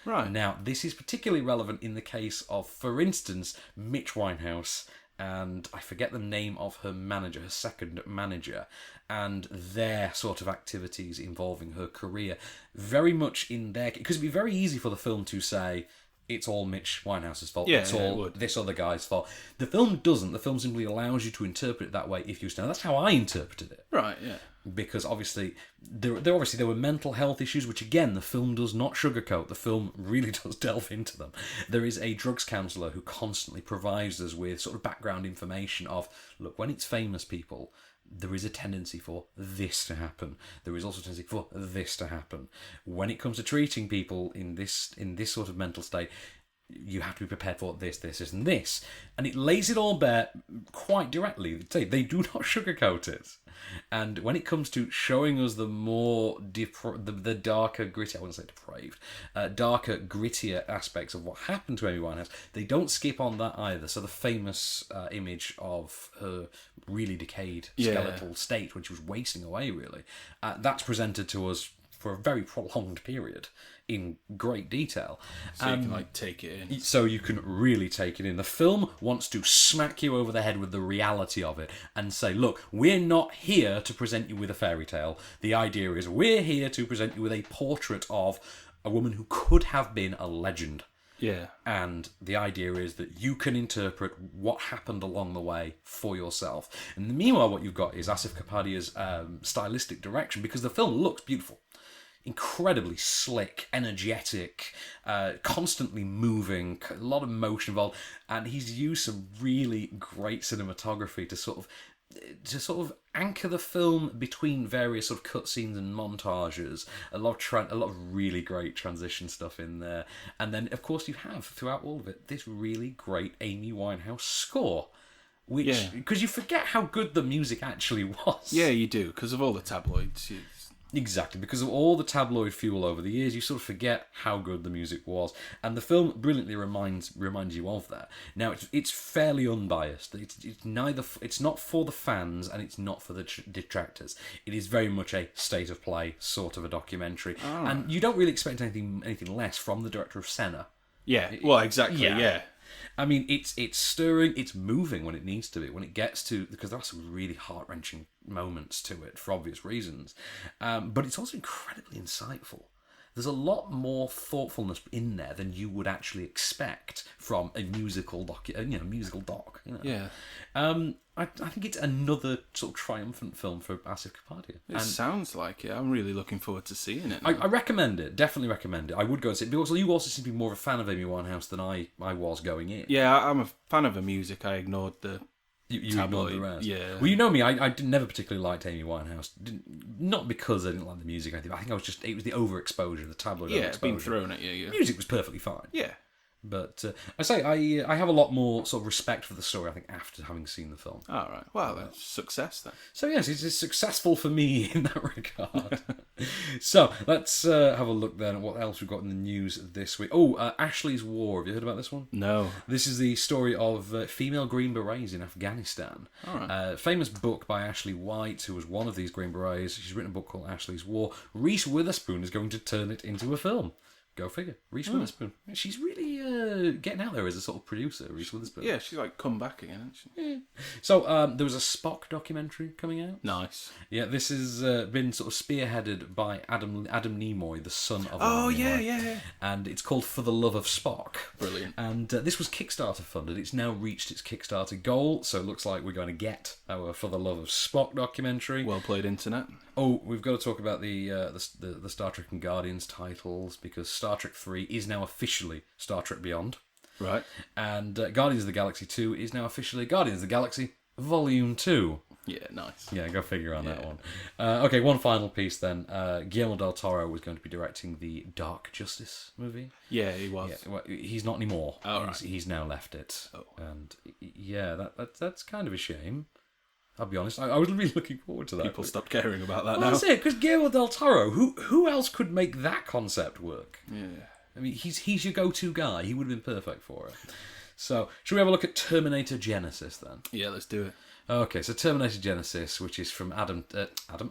Right. Now, this is particularly relevant in the case of, for instance, Mitch Winehouse and I forget the name of her manager, her second manager, and their sort of activities involving her career. Very much in their... Because it'd be very easy for the film to say, it's all Mitch Winehouse's fault, it's all this other guy's fault. The film doesn't. The film simply allows you to interpret it that way if you stand. That's how I interpreted it. Right, yeah. Because obviously there were mental health issues, which again the film does not sugarcoat. The film really does delve into them. There is a drugs counsellor who constantly provides us with sort of background information of, look, when it's famous people, there is a tendency for this to happen. There is also a tendency for this to happen. When it comes to treating people in this sort of mental state, you have to be prepared for this, and this. And it lays it all bare quite directly. They do not sugarcoat it. And when it comes to showing us the more the darker, gritty, I wouldn't say depraved, darker, grittier aspects of what happened to Amy Winehouse, they don't skip on that either. So the famous image of her really decayed skeletal state when she was wasting away, really, that's presented to us for a very prolonged period in great detail. So you can take it in. So you can really take it in. The film wants to smack you over the head with the reality of it and say, look, we're not here to present you with a fairy tale. The idea is we're here to present you with a portrait of a woman who could have been a legend. Yeah. And the idea is that you can interpret what happened along the way for yourself. And meanwhile, what you've got is Asif Kapadia's stylistic direction, because the film looks beautiful. Incredibly slick, energetic, constantly moving, a lot of motion involved, and he's used some really great cinematography to sort of anchor the film between various sort of cutscenes and montages. A lot of really great transition stuff in there, and then of course you have throughout all of it this really great Amy Winehouse score. Because you forget how good the music actually was. Yeah, you do, because of all the tabloids. Exactly, because of all the tabloid fuel over the years, you sort of forget how good the music was, and the film brilliantly reminds you of that. Now, it's fairly unbiased. It's not for the fans, and it's not for the detractors. It is very much a state of play sort of a documentary, and you don't really expect anything less from the director of Senna. Yeah, well, exactly. Yeah. I mean, it's stirring, it's moving when it needs to be, when it gets to, because there are some really heart-wrenching moments to it for obvious reasons, but it's also incredibly insightful. There's a lot more thoughtfulness in there than you would actually expect from a musical doc. Yeah. I think it's another sort of triumphant film for Asif Kapadia. It sounds like it. I'm really looking forward to seeing it. I recommend it. Definitely recommend it. I would go and see it. Because you also seem to be more of a fan of Amy Winehouse than I was going in. Yeah, I'm a fan of her music. I ignored the You ignored the rest. Yeah. Well, you know me. I never particularly liked Amy Winehouse. Not because I didn't like the music. I think it was the overexposure, the tabloid overexposure. Yeah, being thrown at you. Yeah. Music was perfectly fine. Yeah. But I have a lot more sort of respect for the story, I think, after having seen the film. All right. Well, that's success then. So yes, it's successful for me in that regard. So let's have a look then at what else we've got in the news this week. Ashley's War. Have you heard about this one? No. This is the story of female Green Berets in Afghanistan. All right. Famous book by Ashley White, who was one of these Green Berets. She's written a book called Ashley's War. Reese Witherspoon is going to turn it into a film. Go figure. Reese Witherspoon. She's really getting out there as a sort of producer, Reese Witherspoon. Yeah, she's come back again, hasn't she? Yeah. So there was a Spock documentary coming out. Nice. Yeah, this has been sort of spearheaded by Adam Nimoy, the son of Adam Nimoy. yeah. And it's called For the Love of Spock. Brilliant. And this was Kickstarter funded. It's now reached its Kickstarter goal, so it looks like we're going to get our For the Love of Spock documentary. Well played, Internet. We've got to talk about the Star Trek and Guardians titles, because Star Trek 3 is now officially Star Trek Beyond. Right. And Guardians of the Galaxy 2 is now officially Guardians of the Galaxy Volume 2. Yeah, nice. Yeah, go figure on that one. Okay, one final piece then. Guillermo del Toro was going to be directing the Dark Justice movie. Yeah, he was. Yeah, well, he's not anymore. Oh, right. He's now left it. Oh. And yeah, that's kind of a shame. I'll be honest, I was really looking forward to that. People stopped caring about that now. Well, that's it, because Guillermo del Toro, who else could make that concept work? Yeah. I mean, he's your go-to guy. He would have been perfect for it. So, should we have a look at Terminator Genisys then? Yeah, let's do it. Okay, so Terminator Genisys, which is from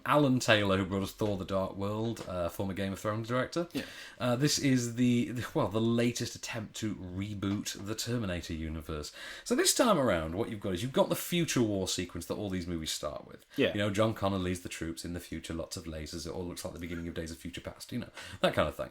Alan Taylor, who brought us Thor: The Dark World, former Game of Thrones director. Yeah. This is the latest attempt to reboot the Terminator universe. So this time around, what you've got is you've got the future war sequence that all these movies start with. Yeah. You know, John Connor leads the troops in the future, lots of lasers. It all looks like the beginning of Days of Future Past. You know, that kind of thing.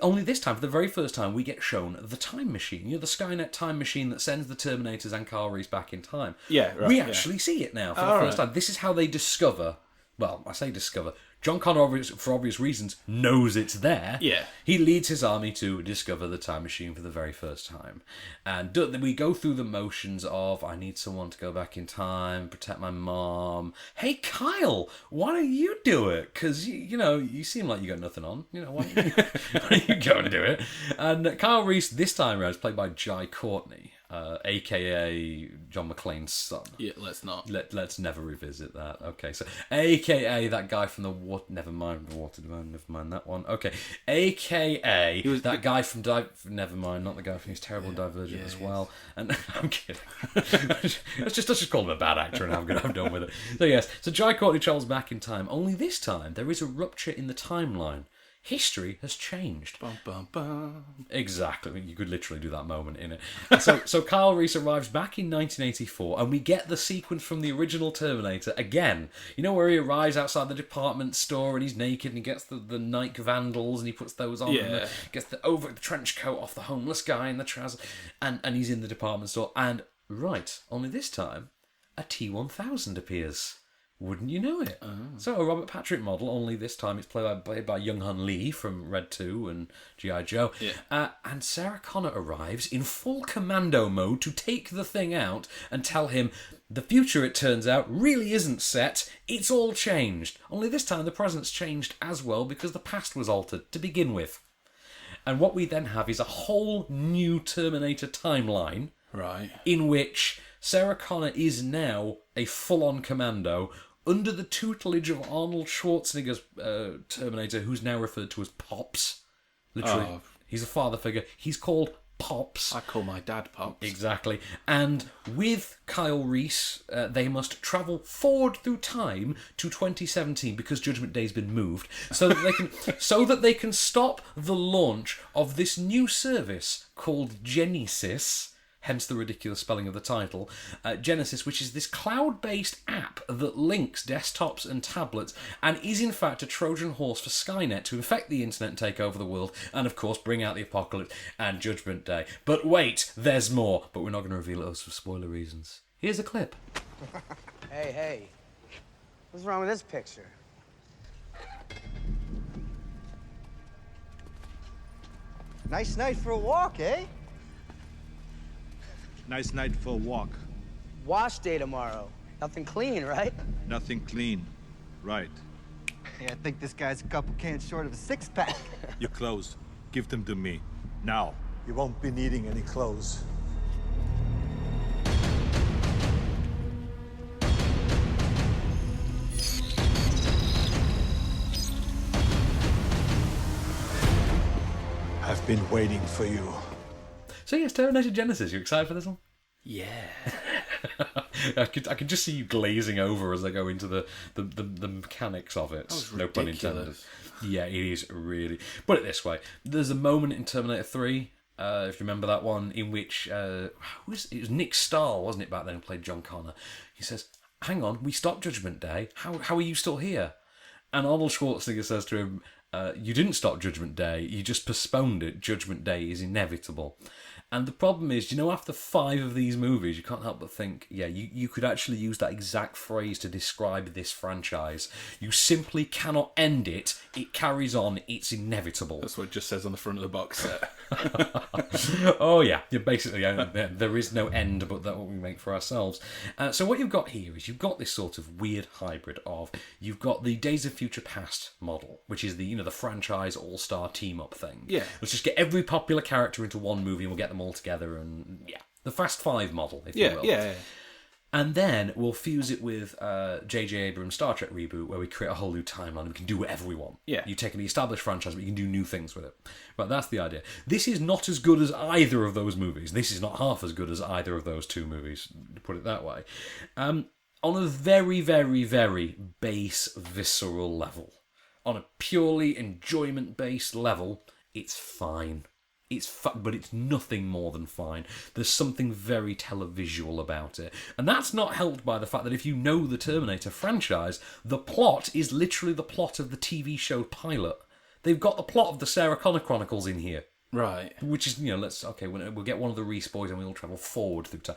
Only this time, for the very first time, we get shown the time machine. You know, the Skynet time machine that sends the Terminators and Kyle Reese back in time. Yeah, right. We actually see it now for the first time. This is how they discover. Well, I say discover. John Connor, for obvious reasons, knows it's there. Yeah. He leads his army to discover the time machine for the very first time. And we go through the motions of, I need someone to go back in time, protect my mom. Hey, Kyle, why don't you do it? Because, you seem like you got nothing on. Why don't you go and do it? And Kyle Reese, this time around, is played by Jai Courtney. A.K.A. John McClane's son. Yeah, let's not. Let's never revisit that. Okay, so A.K.A. that guy from the what? Never mind that one. Okay, A.K.A. that guy from never mind, not the guy from his terrible Divergent as well. And I'm kidding. let's just call him a bad actor, and I'm done with it. So yes, so Jai Courtney travels back in time. Only this time there is a rupture in the timeline. History has changed. Bum, bum, bum. Exactly. I mean, you could literally do that moment in it. So Kyle Reese arrives back in 1984, and we get the sequence from the original Terminator again. You know, where he arrives outside the department store and he's naked and he gets the Nike Vandals and he puts those on and gets the trench coat off the homeless guy in the trousers, and he's in the department store. And only this time, a T-1000 appears. Wouldn't you know it? So a Robert Patrick model, only this time it's played by Young Hun Lee from Red 2 and G.I. Joe. Yeah. And Sarah Connor arrives in full commando mode to take the thing out and tell him the future, it turns out, really isn't set. It's all changed. Only this time the present's changed as well because the past was altered to begin with. And what we then have is a whole new Terminator timeline. Right. In which Sarah Connor is now a full-on commando under the tutelage of Arnold Schwarzenegger's Terminator, who's now referred to as Pops. Literally, he's a father figure. He's called Pops. I call my dad Pops. Exactly. And with Kyle Reese, they must travel forward through time to 2017 because Judgment Day's been moved, so that they can stop the launch of this new service called Genisys. Hence the ridiculous spelling of the title, Genisys, which is this cloud-based app that links desktops and tablets and is in fact a Trojan horse for Skynet to infect the internet and take over the world and of course bring out the apocalypse and Judgment Day. But wait, there's more. But we're not going to reveal it for spoiler reasons. Here's a clip. Hey, what's wrong with this picture? Nice night for a walk, eh? Nice night for a walk. Wash day tomorrow. Nothing clean, right? Nothing clean. Right. Hey, I think this guy's a couple cans short of a six-pack. Your clothes. Give them to me. Now. You won't be needing any clothes. I've been waiting for you. So yes, Terminator Genisys. You excited for this one? Yeah. I could just see you glazing over as I go into the mechanics of it. No pun intended. Yeah, it is really. Put it this way: there's a moment in Terminator 3, if you remember that one, in which it was Nick Stahl, wasn't it, back then, who played John Connor. He says, "Hang on, we stopped Judgment Day. How are you still here?" And Arnold Schwarzenegger says to him, "You didn't stop Judgment Day. You just postponed it. Judgment Day is inevitable." And the problem is, after 5 of these movies, you can't help but think, you could actually use that exact phrase to describe this franchise. You simply cannot end it. It carries on. It's inevitable. That's what it just says on the front of the box set. Oh, yeah. Basically, there is no end but that what we make for ourselves. So what you've got here is you've got this sort of weird hybrid of, you've got the Days of Future Past model, which is the franchise all-star team-up thing. Yeah. Let's just get every popular character into one movie and we'll get them all together, and the Fast Five model, if you will. Yeah. And then we'll fuse it with J.J. Abrams' Star Trek reboot, where we create a whole new timeline and we can do whatever we want. Yeah. You take an established franchise, but you can do new things with it. But that's the idea. This is not as good as either of those movies. This is not half as good as either of those two movies, to put it that way. On a very, very, very base, visceral level. On a purely enjoyment-based level, it's fine. But it's nothing more than fine. There's something very televisual about it. And that's not helped by the fact that if you know the Terminator franchise, the plot is literally the plot of the TV show pilot. They've got the plot of the Sarah Connor Chronicles in here. Right. Which is, we'll get one of the Respoys and we'll travel forward through time.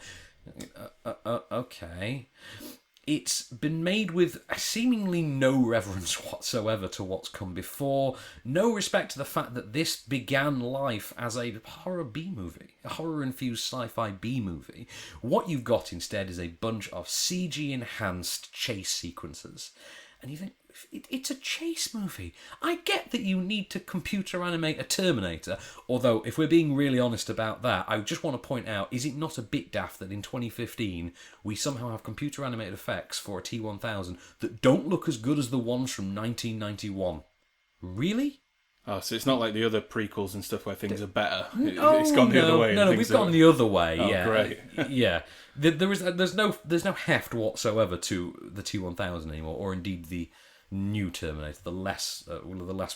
Okay. It's been made with seemingly no reverence whatsoever to what's come before, no respect to the fact that this began life as a horror B-movie, a horror-infused sci-fi B-movie. What you've got instead is a bunch of CG-enhanced chase sequences. And you think, it's a chase movie. I get that you need to computer animate a Terminator, although if we're being really honest about that, I just want to point out, is it not a bit daft that in 2015 we somehow have computer animated effects for a T-1000 that don't look as good as the ones from 1991? Really? Oh, so it's not like the other prequels and stuff where things are better. It's gone the other way. No, we've gone the other way. Oh, yeah, great. Yeah. There's no heft whatsoever to the T-1000 anymore, or indeed the new Terminator. The less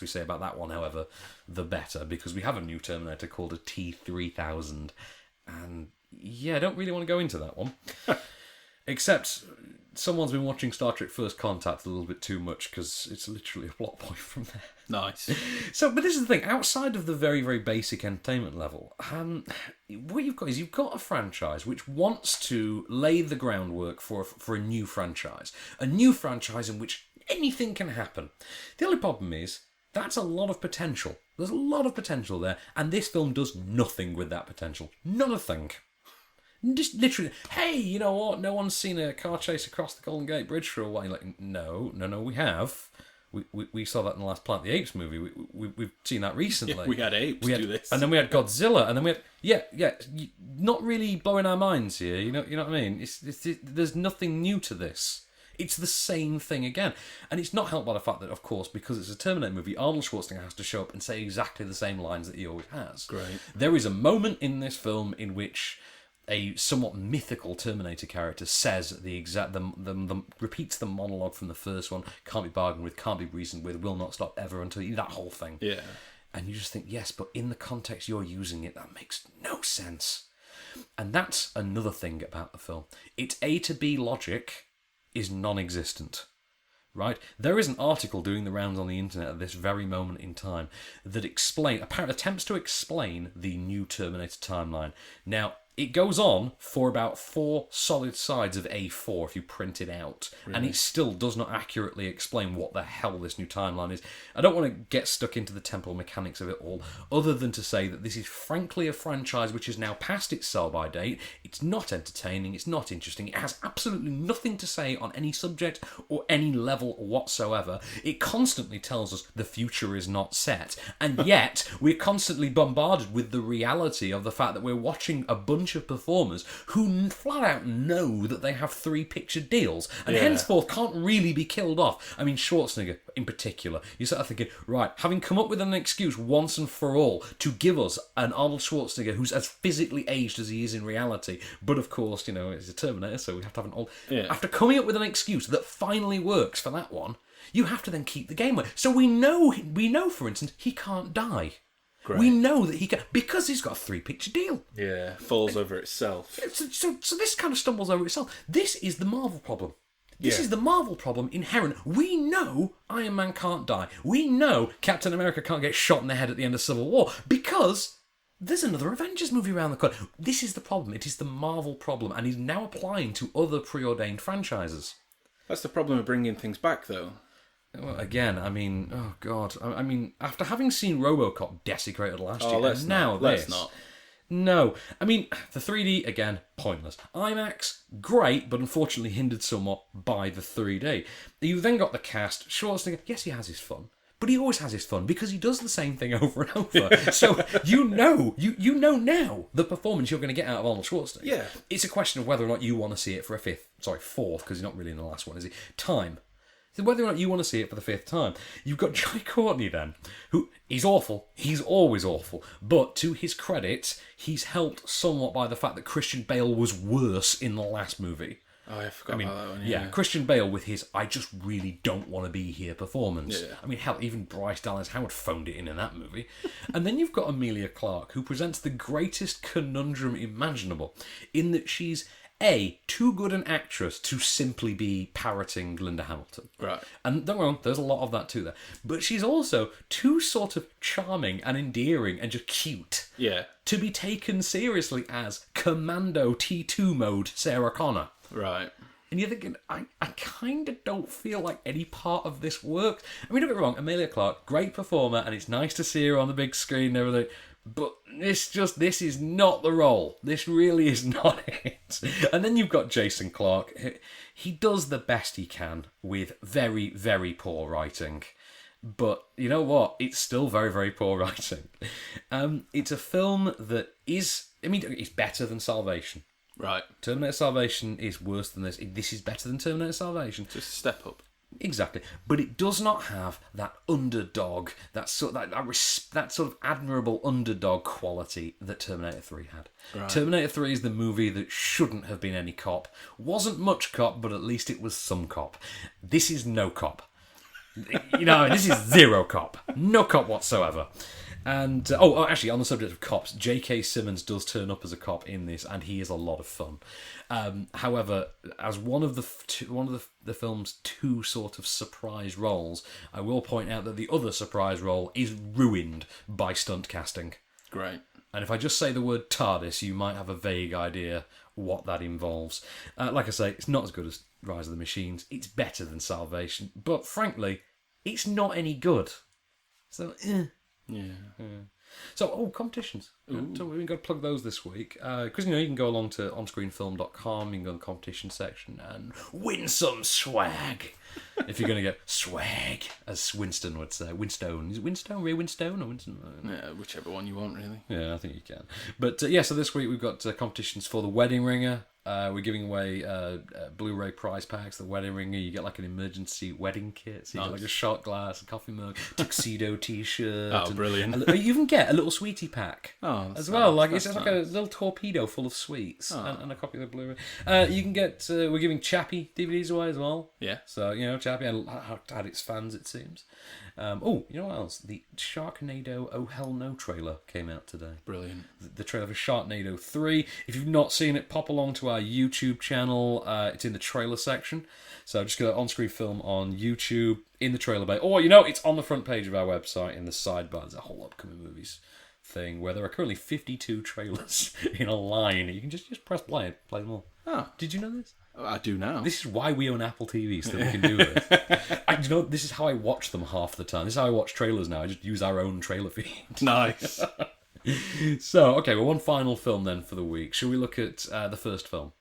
we say about that one, however, the better, because we have a new Terminator called a T-3000, and I don't really want to go into that one. Except someone's been watching Star Trek First Contact a little bit too much, because it's literally a plot point from there. Nice. So, but this is the thing, outside of the very, very basic entertainment level, what you've got a franchise which wants to lay the groundwork for a new franchise in which anything can happen. The only problem is, that's a lot of potential. There's a lot of potential there, and this film does nothing with that potential. Nothing. Just literally, hey, you know what? No one's seen a car chase across the Golden Gate Bridge for a while. You're like, no, we have. We saw that in the last Planet of the Apes movie. We've seen that recently. Yeah, we had apes do this. And then we had Godzilla, and then we had... not really blowing our minds here, you know what I mean? There's nothing new to this. It's the same thing again. And it's not helped by the fact that, of course, because it's a Terminator movie, Arnold Schwarzenegger has to show up and say exactly the same lines that he always has. Great. There is a moment in this film in which a somewhat mythical Terminator character says repeats the monologue from the first one, can't be bargained with, can't be reasoned with, will not stop ever until that whole thing. Yeah. And you just think, yes, but in the context you're using it, that makes no sense. And that's another thing about the film. Its A to B logic is non-existent. Right? There is an article doing the rounds on the internet at this very moment in time that attempts to explain the new Terminator timeline. Now, it goes on for about 4 solid sides of A4 if you print it out. Really? And it still does not accurately explain what the hell this new timeline is. I don't want to get stuck into the temporal mechanics of it all, other than to say that this is frankly a franchise which is now past its sell-by date. It's not entertaining, it's not interesting, it has absolutely nothing to say on any subject or any level whatsoever. It constantly tells us the future is not set, and yet we're constantly bombarded with the reality of the fact that we're watching a bunch of performers who flat out know that they have 3-picture deals and henceforth can't really be killed off. I mean, Schwarzenegger in particular, you start thinking, right, having come up with an excuse once and for all to give us an Arnold Schwarzenegger who's as physically aged as he is in reality, but of course, it's a Terminator, so we have to have an old... Yeah. After coming up with an excuse that finally works for that one, you have to then keep the game away. So we know, for instance, he can't die. Great. We know that he can, because he's got a 3-picture deal. Yeah, falls over itself. So this kind of stumbles over itself. This is the Marvel problem. This is the Marvel problem inherent. We know Iron Man can't die. We know Captain America can't get shot in the head at the end of Civil War because there's another Avengers movie around the corner. This is the problem. It is the Marvel problem, and is now applying to other preordained franchises. That's the problem of bringing things back, though. Well, again, I mean, oh God. I mean, after having seen RoboCop desecrated last year, and now let's not. No. I mean, the 3D, again, pointless. IMAX, great, but unfortunately hindered somewhat by the 3D. You've then got the cast. Schwarzenegger, yes, he has his fun, But he always has his fun because he does the same thing over and over. So you know now the performance you're going to get out of Arnold Schwarzenegger. Yeah. It's a question of whether or not you want to see it for fourth, because he's not really in the last one, is he? Time. So whether or not you want to see it for the fifth time. You've got Jai Courtney then, who, he's awful. He's always awful. But to his credit, he's helped somewhat by the fact that Christian Bale was worse in the last movie. Oh, I forgot about that one. Yeah, Christian Bale with his "I just really don't want to be here" performance. Yeah. I mean, hell, even Bryce Dallas Howard phoned it in that movie. And then you've got Emilia Clarke, who presents the greatest conundrum imaginable, in that she's too good an actress to simply be parroting Linda Hamilton. Right. And don't get me wrong, there's a lot of that too there. But she's also too sort of charming and endearing and just cute. Yeah. To be taken seriously as Commando T2 mode Sarah Connor. Right. And you're thinking, I kind of don't feel like any part of this works. I mean, don't get me wrong, Emilia Clarke, great performer, and it's nice to see her on the big screen and everything. But this is not the role. This really is not it. And then you've got Jason Clarke. He does the best he can with very, very poor writing. But you know what? It's still very, very poor writing. It's a film that is... I mean, it's better than Salvation. Right. Terminator Salvation is worse than this. This is better than Terminator Salvation. Just a step up. Exactly, but it does not have that underdog, that sort of admirable underdog quality that Terminator 3 had. Right. Terminator 3 is the movie that shouldn't have been any cop. Wasn't much cop, but at least it was some cop. This is no cop. This is zero cop. No cop whatsoever. And actually, on the subject of cops, J.K. Simmons does turn up as a cop in this, and he is a lot of fun. However, as one of the film's two sort of surprise roles, I will point out that the other surprise role is ruined by stunt casting. Great. And if I just say the word TARDIS, you might have a vague idea what that involves. Like I say, it's not as good as Rise of the Machines. It's better than Salvation, but frankly, it's not any good. So, Yeah. So, competitions. So we've got to plug those this week. Because, you can go along to onscreenfilm.com, you can go in the competition section and win some swag. If you're going to get swag, as Winston would say. Winstone. Is it Winstone? Ray Winstone or Winston? Yeah, whichever one you want, really. Yeah, I think you can. But, so this week we've got competitions for the Wedding Ringer. We're giving away Blu-ray prize packs, the Wedding Ringer. You get like an emergency wedding kit. So you get like a shot glass, a coffee mug, tuxedo t-shirt. Oh, brilliant. You even get a little sweetie pack as well. Like it's like nice. a little torpedo full of sweets and a copy of the Blu-ray. You can get, we're giving Chappie DVDs away as well. Yeah. So, Chappie had its fans, it seems. You know what else? The Sharknado Oh Hell No trailer came out today. Brilliant. The trailer for Sharknado 3. If you've not seen it, pop along to our YouTube channel. It's in the trailer section. So just go to On-Screen Film on YouTube, in the trailer bay. Or, it's on the front page of our website in the sidebar. There's a whole upcoming movies thing where there are currently 52 trailers in a line. You can just press play and play them all. Oh. Did you know this? I do now. This is why we own Apple TVs, so we can do this. This is how I watch them half the time. This is how I watch trailers now. I just use our own trailer feed. Nice. So, okay, one final film then for the week. Shall we look at the first film?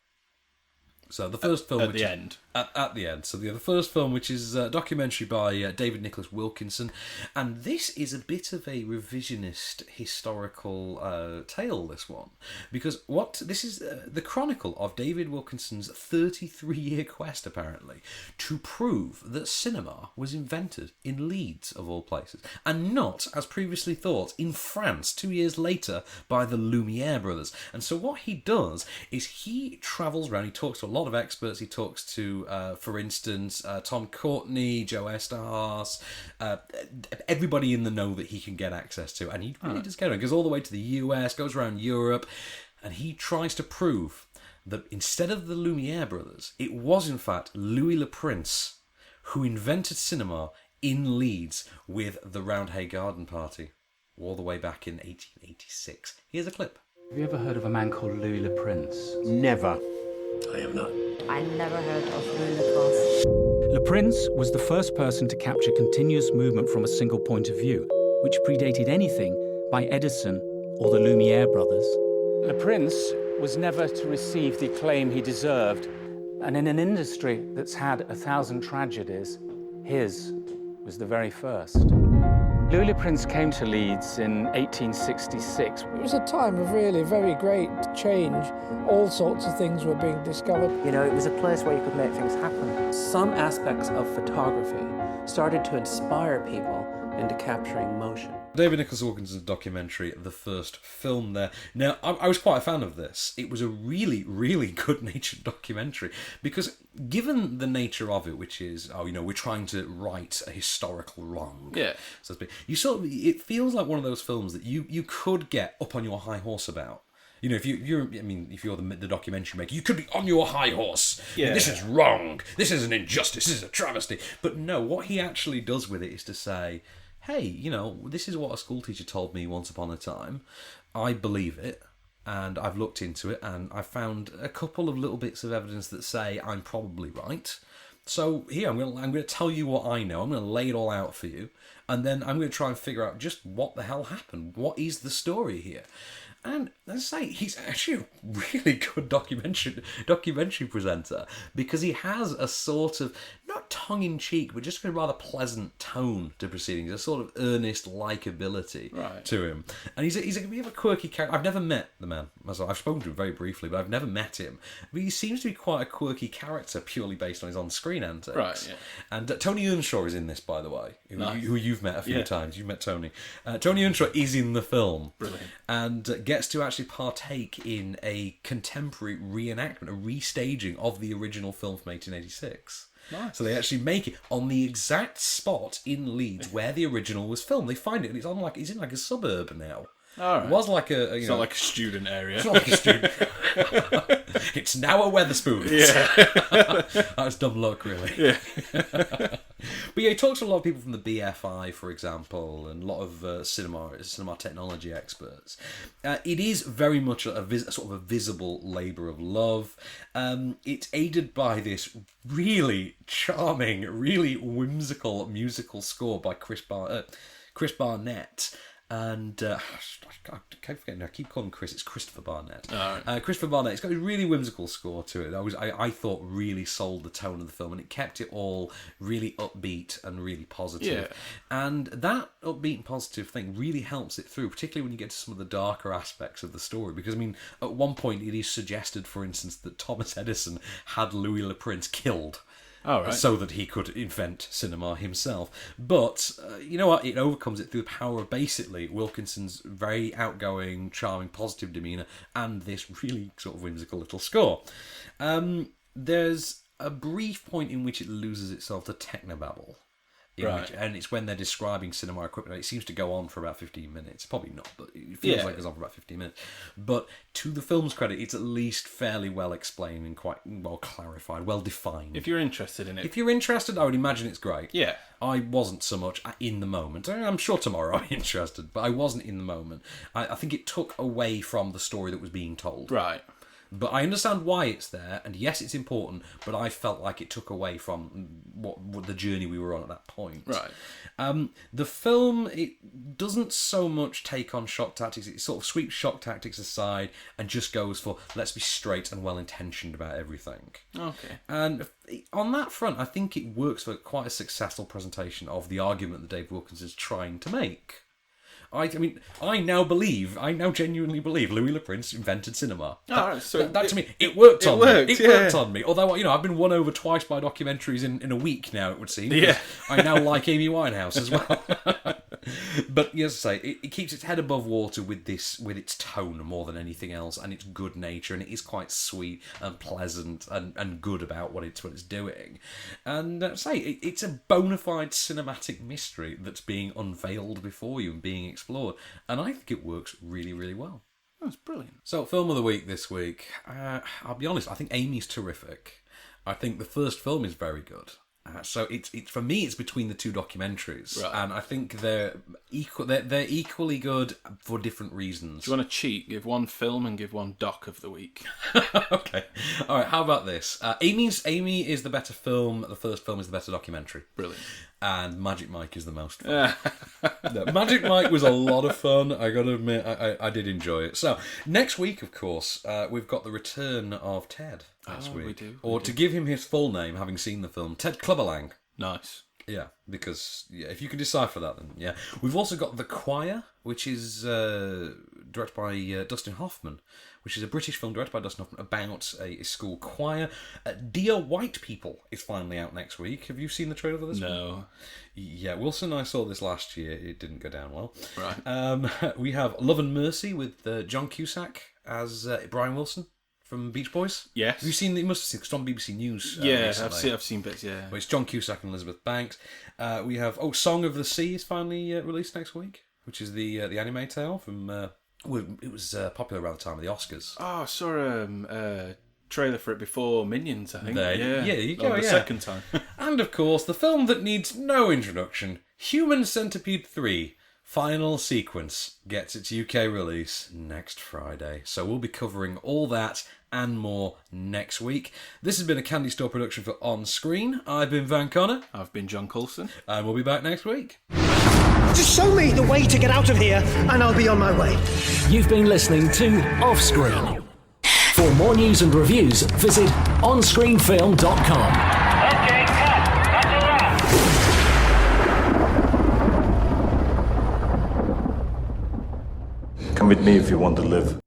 So the first film... At the end. At the end. So the first film, which is a documentary by David Nicholas Wilkinson. And this is a bit of a revisionist historical tale, this one. Because this is the chronicle of David Wilkinson's 33-year quest, apparently, to prove that cinema was invented in Leeds, of all places. And not, as previously thought, in France 2 years later by the Lumiere brothers. And so what he does is he travels around, he talks to a lot of experts, he talks to... for instance, Tom Courtney, Joe Esterhaas, everybody in the know that he can get access to. And he really does get it. Goes all the way to the US, goes around Europe, and he tries to prove that instead of the Lumiere brothers, it was in fact Louis Le Prince who invented cinema in Leeds with the Roundhay Garden Party all the way back in 1886. Here's a clip. Have you ever heard of a man called Louis Le Prince? Never. I have not. I never heard of Louis Le Prince. Le Prince was the first person to capture continuous movement from a single point of view, which predated anything by Edison or the Lumiere brothers. Le Prince was never to receive the acclaim he deserved, and in an industry that's had 1,000 tragedies, his was the very first. Louis Le Prince came to Leeds in 1866. It was a time of really very great change. All sorts of things were being discovered. You know, it was a place where you could make things happen. Some aspects of photography started to inspire people into capturing motion. David Nicholas Wilkinson's documentary, The First Film there. Now, I was quite a fan of this. It was a really, really good-natured documentary because given the nature of it, which is, we're trying to right a historical wrong. Yeah. So to speak, it feels like one of those films that you could get up on your high horse about. You know, if you're the documentary maker, you could be on your high horse. Yeah. This is wrong. This is an injustice. This is a travesty. But no, what he actually does with it is to say, hey, this is what a school teacher told me once upon a time. I believe it, and I've looked into it, and I've found a couple of little bits of evidence that say I'm probably right. So here, I'm going to tell you what I know. I'm going to lay it all out for you, and then I'm going to try and figure out just what the hell happened. What is the story here? And as I say, he's actually a really good documentary presenter because he has a sort of, not tongue-in-cheek, but just a rather pleasant tone to proceedings, a sort of earnest likability to him. And he's a bit of a quirky character. I've never met the man myself. I've spoken to him very briefly, but I've never met him. But he seems to be quite a quirky character purely based on his on-screen antics. Right, yeah. And Tony Earnshaw is in this, by the way, who you've met a few times. You've met Tony. Tony Earnshaw is in the film. Brilliant. And gets to actually partake in a contemporary reenactment, a restaging of the original film from 1886. Nice. So they actually make it on the exact spot in Leeds where the original was filmed. They find it, and it's in a suburb now. All right. It was like it's not like a student area. It's not like a student. It's now a Wetherspoons. Yeah. That's dumb luck, really. Yeah. But yeah, he talks to a lot of people from the BFI, for example, and a lot of cinema technology experts. It is very much a sort of a visible labour of love. It's aided by this really charming, really whimsical musical score by Chris Barnett. And I keep forgetting. I keep calling Chris. It's Christopher Barnett. Right. Christopher Barnett. It's got a really whimsical score to it. I thought really sold the tone of the film, and it kept it all really upbeat and really positive. Yeah. And that upbeat and positive thing really helps it through, particularly when you get to some of the darker aspects of the story. Because at one point it is suggested, for instance, that Thomas Edison had Louis Le Prince killed. Oh, right. So that he could invent cinema himself. But, you know what? It overcomes it through the power of basically Wilkinson's very outgoing, charming, positive demeanour and this really sort of whimsical little score. There's a brief point in which it loses itself to technobabble. And it's when they're describing cinema equipment. It seems to go on for about 15 minutes. Probably not, but it feels like it goes on for about 15 minutes. But to the film's credit, it's at least fairly well explained and quite well clarified, well defined. If you're interested in it. If you're interested, I would imagine it's great. Yeah. I wasn't so much in the moment. I'm sure tomorrow I'll be interested, but I wasn't in the moment. I think it took away from the story that was being told. Right. But I understand why it's there, and yes, it's important, but I felt like it took away from what the journey we were on at that point. Right. The film, it doesn't so much take on shock tactics. It sort of sweeps shock tactics aside and just goes for, let's be straight and well-intentioned about everything. Okay. And on that front, I think it works for quite a successful presentation of the argument that Dave Wilkinson's trying to make. I now genuinely believe Louis Le Prince invented cinema. To me, it worked on me. It worked on me. Although, I've been won over twice by documentaries in a week now, it would seem. Yeah. I now like Amy Winehouse as well. But, yes, I say, it keeps its head above water with its tone more than anything else, and its good nature, and it is quite sweet and pleasant and good about what it's doing. And, it's a bona fide cinematic mystery that's being unveiled before you and being explored, and I think it works really, really well. That's brilliant. So, film of the week this week. I'll be honest, I think Amy's terrific. I think the first film is very good. So it's for me, it's between the two documentaries, and I think they're equal. They're equally good for different reasons. Do you want to cheat? Give one film and give one doc of the week. Okay, all right. How about this? Amy is the better film. The first film is the better documentary. Brilliant. And Magic Mike is the most fun. Magic Mike was a lot of fun. I got to admit, I did enjoy it. So next week, of course, we've got the return of Ted. Next week, we do. To give him his full name, having seen the film, Ted Clubberlang. Nice. Yeah, because if you can decipher that, then yeah. We've also got The Choir, which is directed by Dustin Hoffman, which is a British film directed by Dustin Hoffman about a school choir. Dear White People is finally out next week. Have you seen the trailer for this one? No. Yeah, Wilson and I saw this last year. It didn't go down well. Right. We have Love and Mercy with John Cusack as Brian Wilson from Beach Boys. Yes. Have you seen? You must have seen, 'cause it's on BBC News. Yeah, recently. I've seen bits. Yeah. Well, it's John Cusack and Elizabeth Banks. We have Song of the Sea is finally released next week, which is the anime tale from. It was popular around the time of the Oscars. Oh, I saw a trailer for it before Minions, I think. Yeah, you go. The second time. And of course, the film that needs no introduction, Human Centipede 3. Final sequence gets its UK release next Friday. So we'll be covering all that and more next week. This has been a Candy Store production for On Screen. I've been Van Connor. I've been John Coulson. And we'll be back next week. Just show me the way to get out of here, and I'll be on my way. You've been listening to Offscreen. For more news and reviews, visit onscreenfilm.com. Come with me if you want to live.